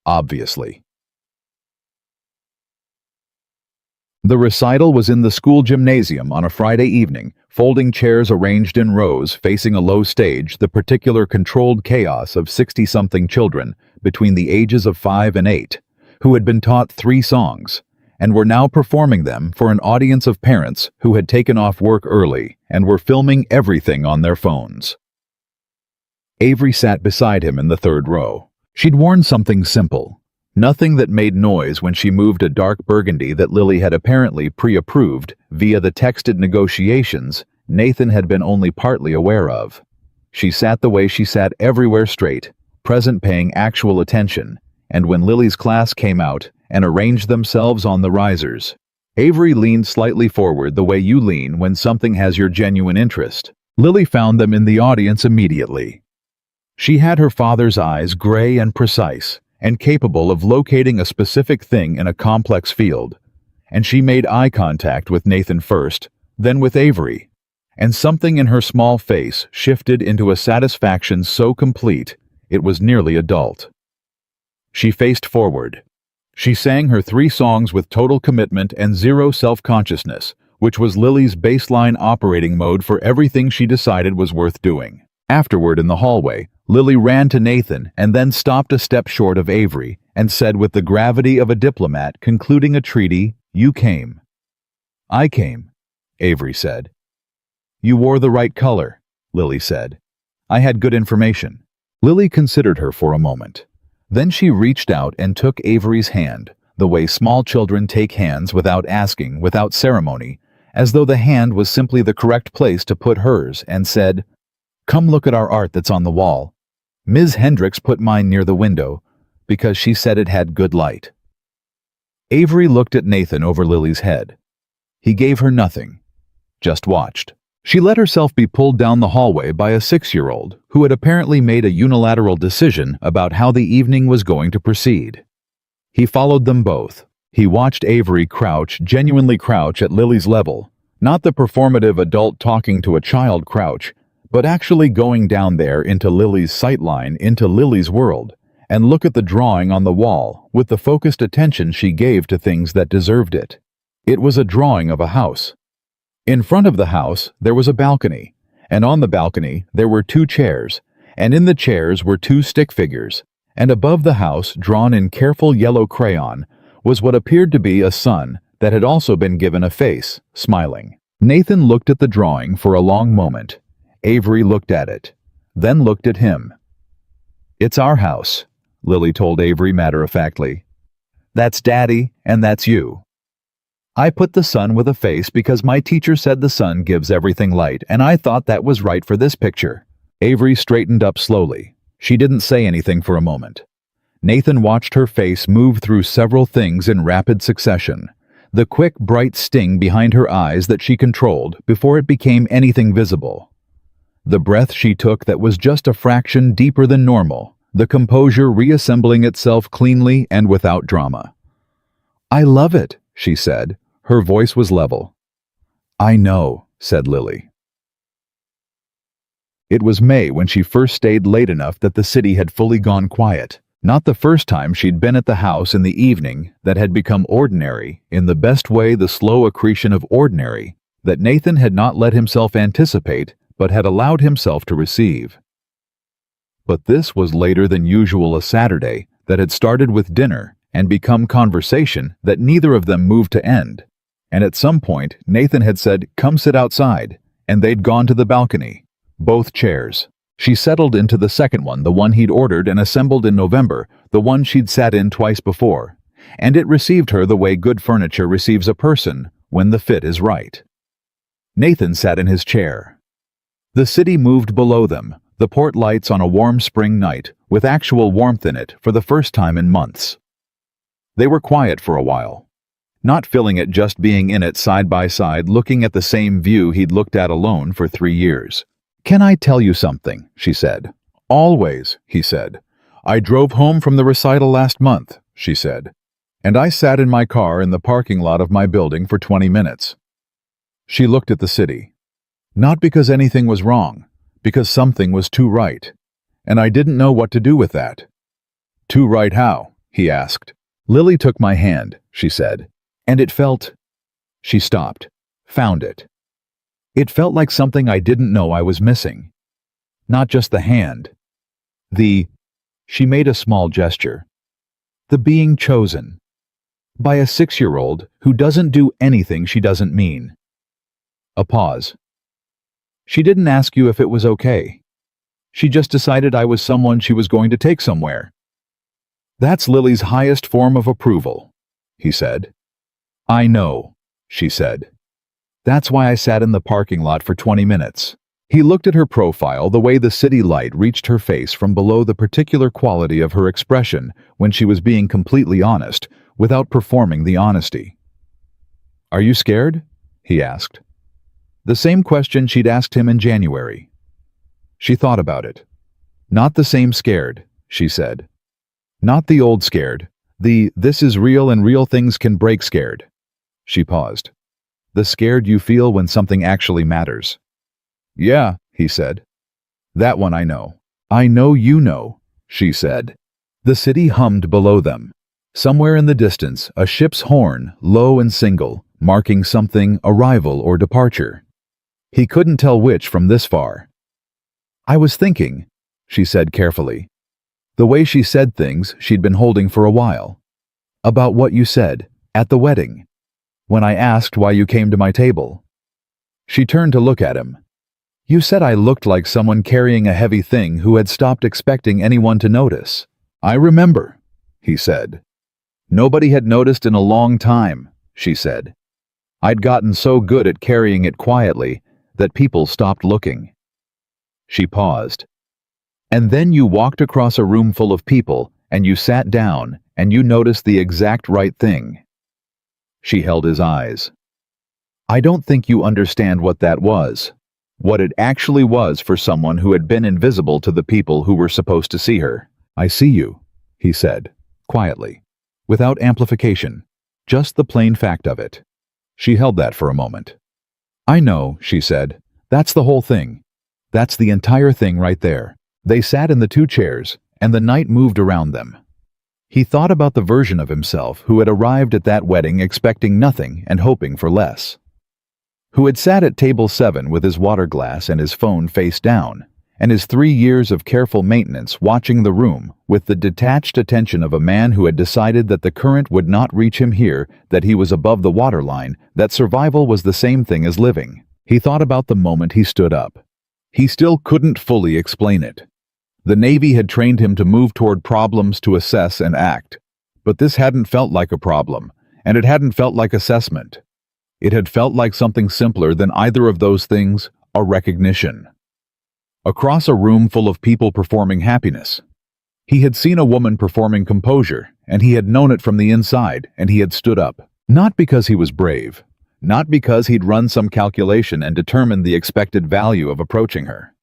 Speaker 1: "Obviously." The recital was in the school gymnasium on a Friday evening, folding chairs arranged in rows facing a low stage, the particular controlled chaos of 60-something children between the ages of 5 and 8, who had been taught 3 songs, and were now performing them for an audience of parents who had taken off work early and were filming everything on their phones. Avery sat beside him in the 3rd row. She'd worn something simple. Nothing that made noise when she moved a dark burgundy that Lily had apparently pre-approved via the texted negotiations Nathan had been only partly aware of. She sat the way she sat everywhere, straight, present, paying actual attention, and when Lily's class came out and arranged themselves on the risers, Avery leaned slightly forward the way you lean when something has your genuine interest. Lily found them in the audience immediately. She had her father's eyes, gray and precise, and capable of locating a specific thing in a complex field, and she made eye contact with Nathan first, then with Avery, and something in her small face shifted into a satisfaction so complete it was nearly adult. She faced forward. She sang her 3 songs with total commitment and zero self-consciousness, which was Lily's baseline operating mode for everything she decided was worth doing. Afterward, in the hallway, Lily ran to Nathan and then stopped a step short of Avery and said with the gravity of a diplomat concluding a treaty, "You came." "I came," Avery said. "You wore the right color," Lily said. "I had good information." Lily considered her for a moment. Then she reached out and took Avery's hand, the way small children take hands without asking, without ceremony, as though the hand was simply the correct place to put hers, and said, "Come look at our art that's on the wall. Ms. Hendricks put mine near the window because she said it had good light." Avery looked at Nathan over Lily's head. He gave her nothing, just watched. She let herself be pulled down the hallway by a 6-year-old who had apparently made a unilateral decision about how the evening was going to proceed. He followed them both. He watched Avery genuinely crouch at Lily's level, not the performative adult talking to a child crouch, but actually going down there into Lily's sightline, into Lily's world, and look at the drawing on the wall with the focused attention she gave to things that deserved it. It was a drawing of a house. In front of the house, there was a balcony, and on the balcony, there were 2 chairs, and in the chairs were 2 stick figures, and above the house, drawn in careful yellow crayon, was what appeared to be a sun that had also been given a face, smiling. Nathan looked at the drawing for a long moment. Avery looked at it, then looked at him. "It's our house," Lily told Avery matter-of-factly. "That's Daddy, and that's you. I put the sun with a face because my teacher said the sun gives everything light, and I thought that was right for this picture." Avery straightened up slowly. She didn't say anything for a moment. Nathan watched her face move through several things in rapid succession. The quick, bright sting behind her eyes that she controlled before it became anything visible. The breath she took that was just a fraction deeper than normal, the composure reassembling itself cleanly and without drama. "I love it," she said. Her voice was level. "I know," said Lily. It was May when she first stayed late enough that the city had fully gone quiet. Not the first time she'd been at the house in the evening that had become ordinary, in the best way, the slow accretion of ordinary, that Nathan had not let himself anticipate but had allowed himself to receive. But this was later than usual, a Saturday that had started with dinner and become conversation that neither of them moved to end. And at some point, Nathan had said, "Come sit outside," and they'd gone to the balcony. Both chairs. She settled into the second one, the one he'd ordered and assembled in November, the one she'd sat in twice before. And it received her the way good furniture receives a person, when the fit is right. Nathan sat in his chair. The city moved below them, the port lights on a warm spring night, with actual warmth in it for the first time in months. They were quiet for a while. Not feeling it, just being in it side by side, looking at the same view he'd looked at alone for 3 years. "Can I tell you something?" she said. "Always," he said. "I drove home from the recital last month," she said. "And I sat in my car in the parking lot of my building for 20 minutes. She looked at the city. Not because anything was wrong, because something was too right. And I didn't know what to do with that." "Too right how?" he asked. "Lily took my hand," she said. "And it felt—" She stopped. Found it. "It felt like something I didn't know I was missing. Not just the hand. She made a small gesture. The being chosen. By a 6-year-old who doesn't do anything she doesn't mean." A pause. "She didn't ask you if it was okay. She just decided I was someone she was going to take somewhere." "That's Lily's highest form of approval," he said. "I know," she said. "That's why I sat in the parking lot for 20 minutes. He looked at her profile, the way the city light reached her face from below, the particular quality of her expression when she was being completely honest, without performing the honesty. "Are you scared?" he asked. The same question she'd asked him in January. She thought about it. "Not the same scared," she said. "Not the old scared, the this is real and real things can break scared." She paused. The scared you feel when something actually matters. Yeah, he said. That one I know. I know you know, she said. The city hummed below them. Somewhere in the distance, a ship's horn, low and single, marking something, arrival or departure. He couldn't tell which from this far. I was thinking, she said carefully. The way she said things she'd been holding for a while. About what you said, at the wedding. When I asked why you came to my table. She turned to look at him. You said I looked like someone carrying a heavy thing who had stopped expecting anyone to notice. I remember, he said. Nobody had noticed in a long time, she said. I'd gotten so good at carrying it quietly that people stopped looking. She paused. And then you walked across a room full of people, and you sat down, and you noticed the exact right thing. She held his eyes. I don't think you understand what that was. What it actually was for someone who had been invisible to the people who were supposed to see her. I see you, he said, quietly, without amplification, just the plain fact of it. She held that for a moment. I know, she said. That's the whole thing. That's the entire thing right there. They sat in the two chairs, and the night moved around them. He thought about the version of himself who had arrived at that wedding expecting nothing and hoping for less. Who had sat at table 7 with his water glass and his phone face down, and his 3 years of careful maintenance watching the room with the detached attention of a man who had decided that the current would not reach him here, that he was above the waterline, that survival was the same thing as living. He thought about the moment he stood up. He still couldn't fully explain it. The Navy had trained him to move toward problems, to assess and act. But this hadn't felt like a problem, and it hadn't felt like assessment. It had felt like something simpler than either of those things, a recognition. Across a room full of people performing happiness. He had seen a woman performing composure, and he had known it from the inside, and he had stood up. Not because he was brave, not because he'd run some calculation and determined the expected value of approaching her.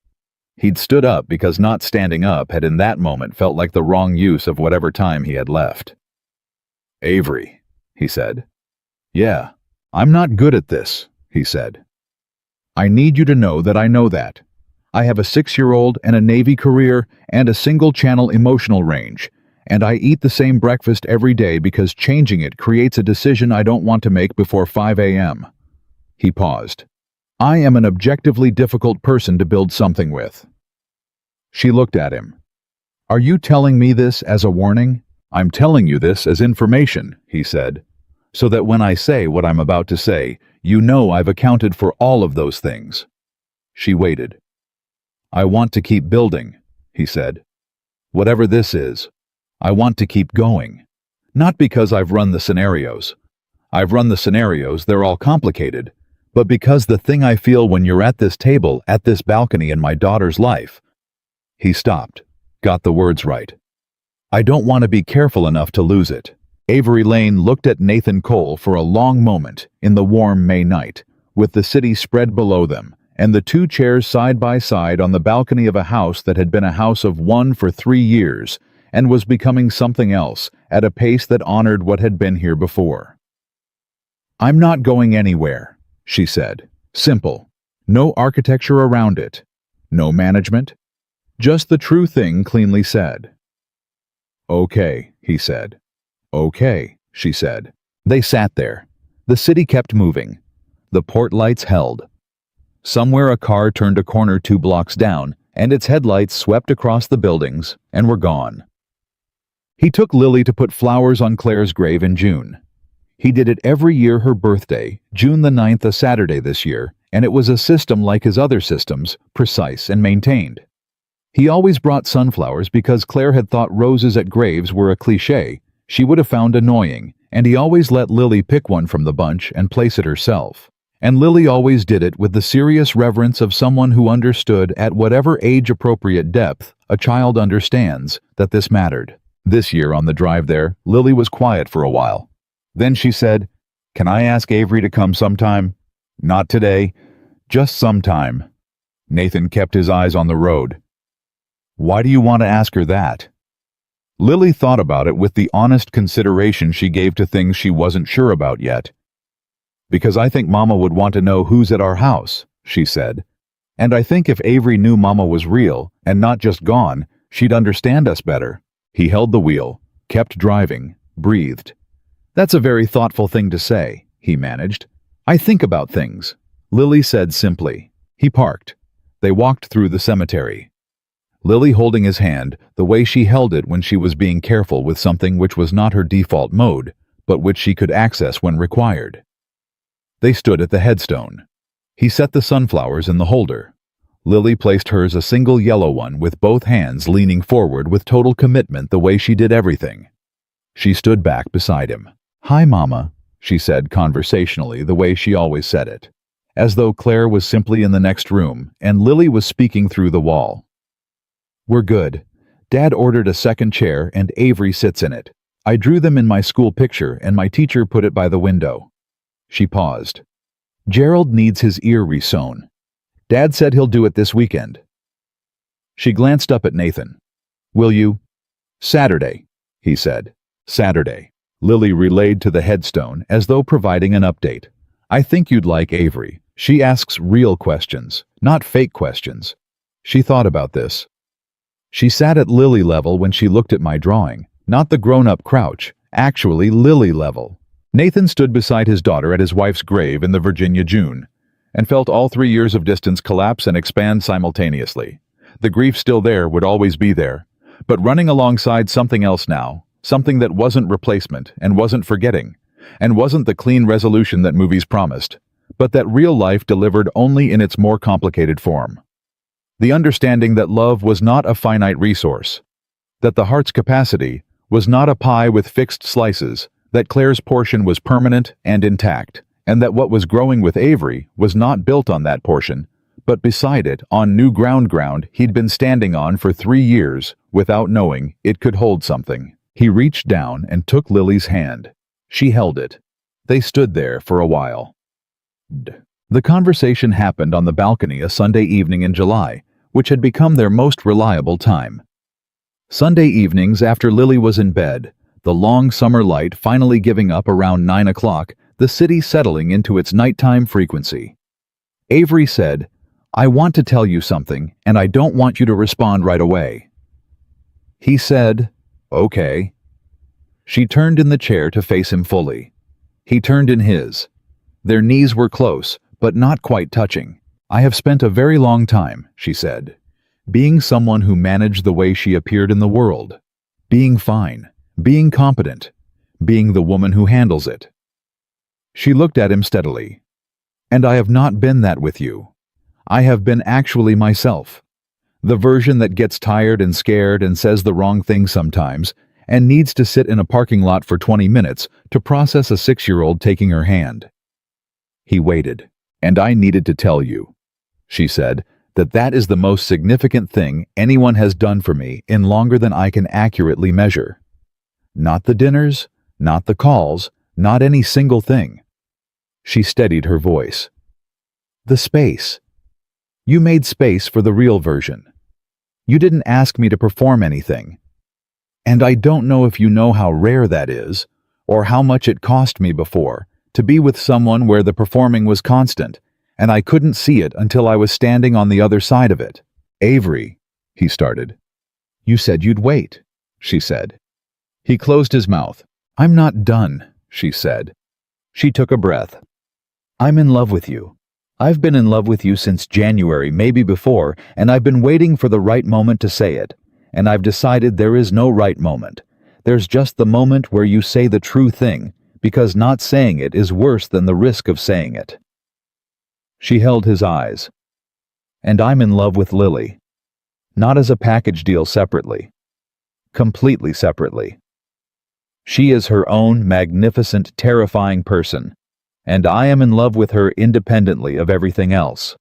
Speaker 1: He'd stood up because not standing up had in that moment felt like the wrong use of whatever time he had left. Avery, he said. Yeah, I'm not good at this, he said. I need you to know that I know that. I have a 6-year-old and a Navy career and a single-channel emotional range, and I eat the same breakfast every day because changing it creates a decision I don't want to make before 5 a.m. He paused. I am an objectively difficult person to build something with. She looked at him. Are you telling me this as a warning? I'm telling you this as information, he said, so that when I say what I'm about to say, you know I've accounted for all of those things. She waited. I want to keep building, he said. Whatever this is, I want to keep going. Not because I've run the scenarios. I've run the scenarios, they're all complicated, but because the thing I feel when you're at this table, at this balcony in my daughter's life. He stopped, got the words right. I don't want to be careful enough to lose it. Avery Lane looked at Nathan Cole for a long moment in the warm May night, with the city spread below them, and the two chairs side by side on the balcony of a house that had been a house of one for 3 years, and was becoming something else at a pace that honored what had been here before. I'm not going anywhere, she said. Simple. No architecture around it. No management. Just the true thing cleanly said. Okay, he said. Okay, she said. They sat there. The city kept moving. The port lights held. Somewhere a car turned a corner 2 blocks down, and its headlights swept across the buildings and were gone. He took Lily to put flowers on Claire's grave in June. He did it every year her birthday, June the 9th, a Saturday this year, and it was a system like his other systems, precise and maintained. He always brought sunflowers because Claire had thought roses at graves were a cliché she would have found annoying, and he always let Lily pick one from the bunch and place it herself. And Lily always did it with the serious reverence of someone who understood at whatever age-appropriate depth a child understands that this mattered. This year on the drive there, Lily was quiet for a while. Then she said, "Can I ask Avery to come sometime?" "Not today. Just sometime." Nathan kept his eyes on the road. "Why do you want to ask her that?" Lily thought about it with the honest consideration she gave to things she wasn't sure about yet. Because I think Mama would want to know who's at our house, she said. And I think if Avery knew Mama was real and not just gone, she'd understand us better. He held the wheel, kept driving, breathed. That's a very thoughtful thing to say, he managed. I think about things, Lily said simply. He parked. They walked through the cemetery. Lily holding his hand the way she held it when she was being careful with something which was not her default mode, but which she could access when required. They stood at the headstone. He set the sunflowers in the holder. Lily placed hers a single yellow one with both hands leaning forward with total commitment the way she did everything. She stood back beside him. "Hi, Mama," she said conversationally the way she always said it, as though Claire was simply in the next room and Lily was speaking through the wall. "We're good. Dad ordered a second chair and Avery sits in it. I drew them in my school picture and my teacher put it by the window." She paused. "Gerald needs his ear resewn. Dad said he'll do it this weekend." She glanced up at Nathan. "Will you?" "Saturday," he said. "Saturday." Lily relayed to the headstone as though providing an update. "I think you'd like Avery. She asks real questions, not fake questions." She thought about this. She sat at Lily level when she looked at my drawing, not the grown-up crouch, actually Lily level. Nathan stood beside his daughter at his wife's grave in the Virginia June, and felt all 3 years of distance collapse and expand simultaneously. The grief still there would always be there, but running alongside something else now, something that wasn't replacement and wasn't forgetting, and wasn't the clean resolution that movies promised, but that real life delivered only in its more complicated form. The understanding that love was not a finite resource, that the heart's capacity was not a pie with fixed slices, that Claire's portion was permanent and intact, and that what was growing with Avery was not built on that portion, but beside it on new ground he'd been standing on for 3 years without knowing it could hold something. He reached down and took Lily's hand. She held it. They stood there for a while. The conversation happened on the balcony a Sunday evening in July, which had become their most reliable time. Sunday evenings after Lily was in bed, the long summer light finally giving up around 9 o'clock, the city settling into its nighttime frequency. Avery said, "I want to tell you something, and I don't want you to respond right away." He said, "Okay." She turned in the chair to face him fully. He turned in his. Their knees were close, but not quite touching. "I have spent a very long time," she said, "being someone who managed the way she appeared in the world. Being fine, being competent, being the woman who handles it." She looked at him steadily. "And I have not been that with you. I have been actually myself. The version that gets tired and scared and says the wrong thing sometimes, and needs to sit in a parking lot for 20 minutes to process a 6-year-old taking her hand." He waited. "And I needed to tell you," she said, that is the most significant thing anyone has done for me in longer than I can accurately measure. Not the dinners, not the calls, not any single thing." She steadied her voice. "The space. You made space for the real version. You didn't ask me to perform anything. And I don't know if you know how rare that is, or how much it cost me before, to be with someone where the performing was constant, and I couldn't see it until I was standing on the other side of it." "Avery," he started. "You said you'd wait," she said. He closed his mouth. "I'm not done," she said. She took a breath. "I'm in love with you. I've been in love with you since January, maybe before, and I've been waiting for the right moment to say it. And I've decided there is no right moment. There's just the moment where you say the true thing, because not saying it is worse than the risk of saying it." She held his eyes. "And I'm in love with Lily. Not as a package deal separately. Completely separately. She is her own magnificent, terrifying person, and I am in love with her independently of everything else."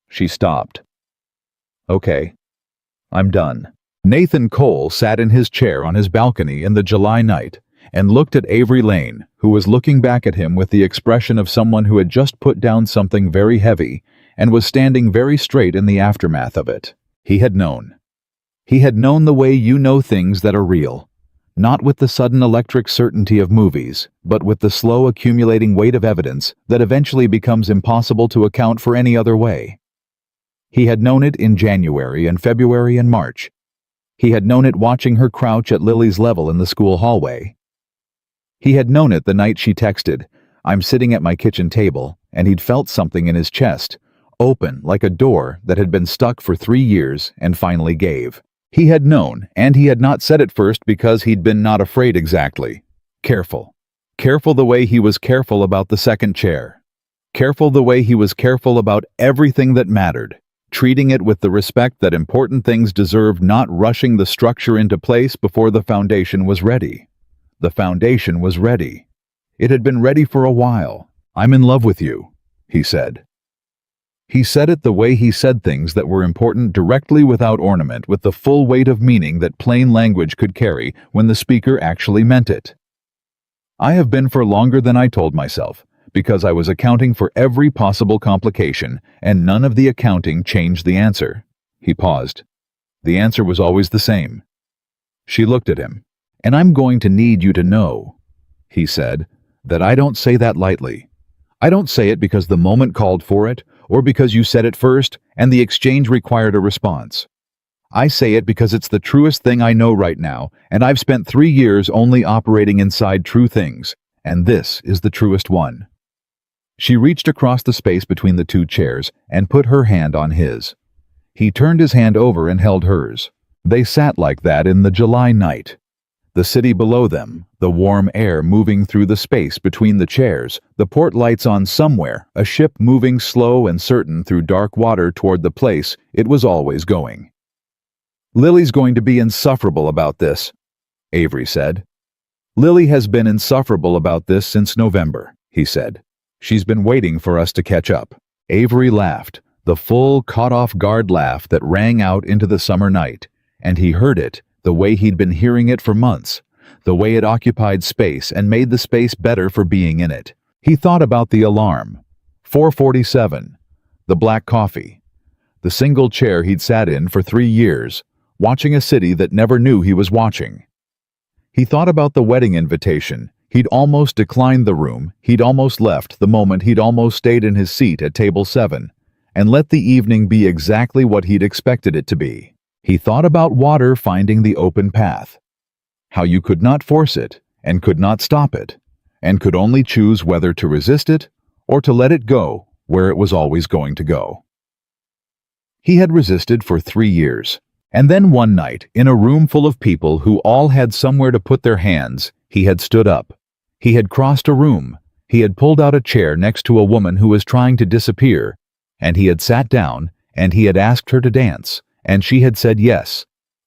Speaker 1: She stopped. "Okay. I'm done." Nathan Cole sat in his chair on his balcony in the July night and looked at Avery Lane, who was looking back at him with the expression of someone who had just put down something very heavy and was standing very straight in the aftermath of it. He had known. He had known the way you know things that are real. not with the sudden electric certainty of movies, but with the slow accumulating weight of evidence that eventually becomes impossible to account for any other way. He had known it in January and February and March. He had known it watching her crouch at Lily's level in the school hallway. He had known it the night she texted, "I'm sitting at my kitchen table," and he'd felt something in his chest, open like a door that had been stuck for 3 years and finally gave. He had known, and he had not said it first because he'd been not afraid exactly. Careful. Careful the way he was careful about the second chair. Careful the way he was careful about everything that mattered, treating it with the respect that important things deserved, not rushing the structure into place before the foundation was ready. The foundation was ready. It had been ready for a while. "I'm in love with you," he said. He said it the way he said things that were important, directly, without ornament, with the full weight of meaning that plain language could carry when the speaker actually meant it. "I have been for longer than I told myself, because I was accounting for every possible complication, and none of the accounting changed the answer." He paused. The answer was always the same. She looked at him. "And I'm going to need you to know," he said, "that I don't say that lightly. I don't say it because the moment called for it, or because you said it first and the exchange required a response. I say it because it's the truest thing I know right now, and I've spent 3 years only operating inside true things, and this is the truest one." She reached across the space between the two chairs and put her hand on his. He turned his hand over and held hers. They sat like that in the July night. The city below them, the warm air moving through the space between the chairs, the port lights on somewhere, a ship moving slow and certain through dark water toward the place it was always going. "Lily's going to be insufferable about this," Avery said. "Lily has been insufferable about this since November," he said. "She's been waiting for us to catch up." Avery laughed, the full, caught-off-guard laugh that rang out into the summer night, and he heard it the way he'd been hearing it for months, the way it occupied space and made the space better for being in it. He thought about the alarm, 4:47, the black coffee, the single chair he'd sat in for 3 years, watching a city that never knew he was watching. He thought about the wedding invitation. He'd almost declined the room, he'd almost left the moment he'd almost stayed in his seat at table 7, and let the evening be exactly what he'd expected it to be. He thought about water finding the open path, how you could not force it and could not stop it, and could only choose whether to resist it or to let it go where it was always going to go. He had resisted for 3 years, and then one night, in a room full of people who all had somewhere to put their hands, he had stood up. He had crossed a room, he had pulled out a chair next to a woman who was trying to disappear, and he had sat down, and he had asked her to dance, and she had said yes.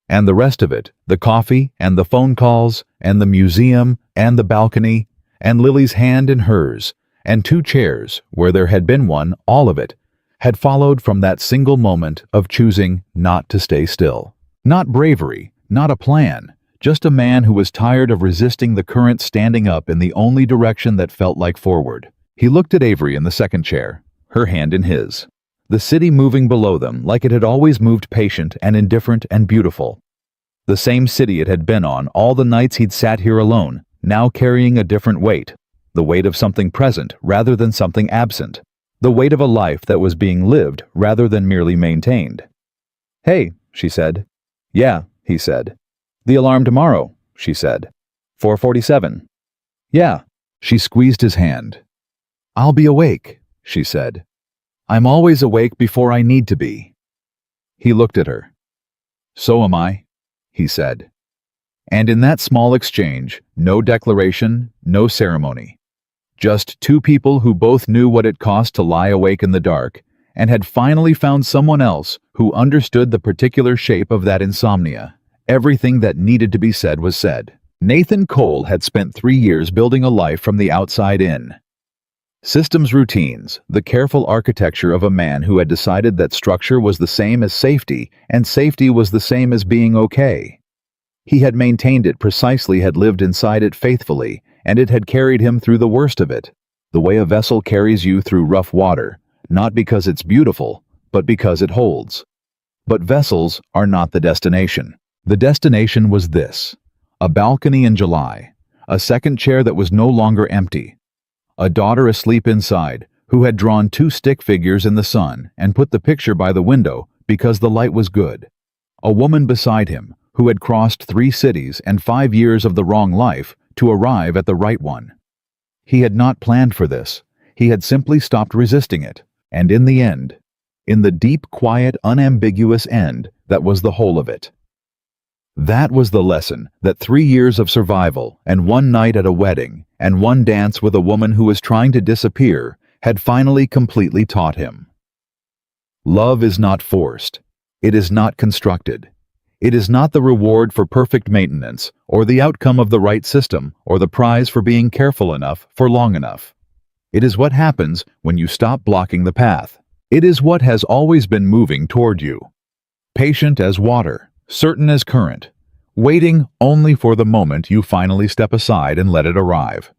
Speaker 1: And the rest of it, the coffee and the phone calls and the museum and the balcony and Lily's hand in hers and 2 chairs where there had been one, all of it, had followed from that single moment of choosing not to stay still. Not bravery, not a plan, just a man who was tired of resisting the current, standing up in the only direction that felt like forward. He looked at Avery in the second chair, her hand in his. The city moving below them like it had always moved, patient and indifferent and beautiful. The same city it had been on all the nights he'd sat here alone, now carrying a different weight, the weight of something present rather than something absent, the weight of a life that was being lived rather than merely maintained. "Hey," she said. "Yeah," he said. "The alarm tomorrow," she said. 4:47. "Yeah." She squeezed his hand. "I'll be awake," she said. "I'm always awake before I need to be." He looked at her. "So am I," he said. And in that small exchange, no declaration, no ceremony. Just 2 people who both knew what it cost to lie awake in the dark, and had finally found someone else who understood the particular shape of that insomnia. Everything that needed to be said was said. Nathan Cole had spent 3 years building a life from the outside in. Systems, routines, the careful architecture of a man who had decided that structure was the same as safety, and safety was the same as being okay. He had maintained it precisely, had lived inside it faithfully, and it had carried him through the worst of it, the way a vessel carries you through rough water, not because it's beautiful, but because it holds. But vessels are not the destination. The destination was this, A balcony in July. A second chair that was no longer empty. A daughter asleep inside, who had drawn 2 stick figures in the sun and put the picture by the window because the light was good. A woman beside him, who had crossed 3 cities and 5 years of the wrong life to arrive at the right one. He had not planned for this. He had simply stopped resisting it. And in the end, in the deep, quiet, unambiguous end, that was the whole of it. That was the lesson that 3 years of survival and 1 night at a wedding and 1 dance with a woman who was trying to disappear had finally completely taught him. Love is not forced. It is not constructed. It is not the reward for perfect maintenance, or the outcome of the right system, or the prize for being careful enough for long enough. It is what happens when you stop blocking the path. It is what has always been moving toward you. Patient as water, certain as current, waiting only for the moment you finally step aside and let it arrive.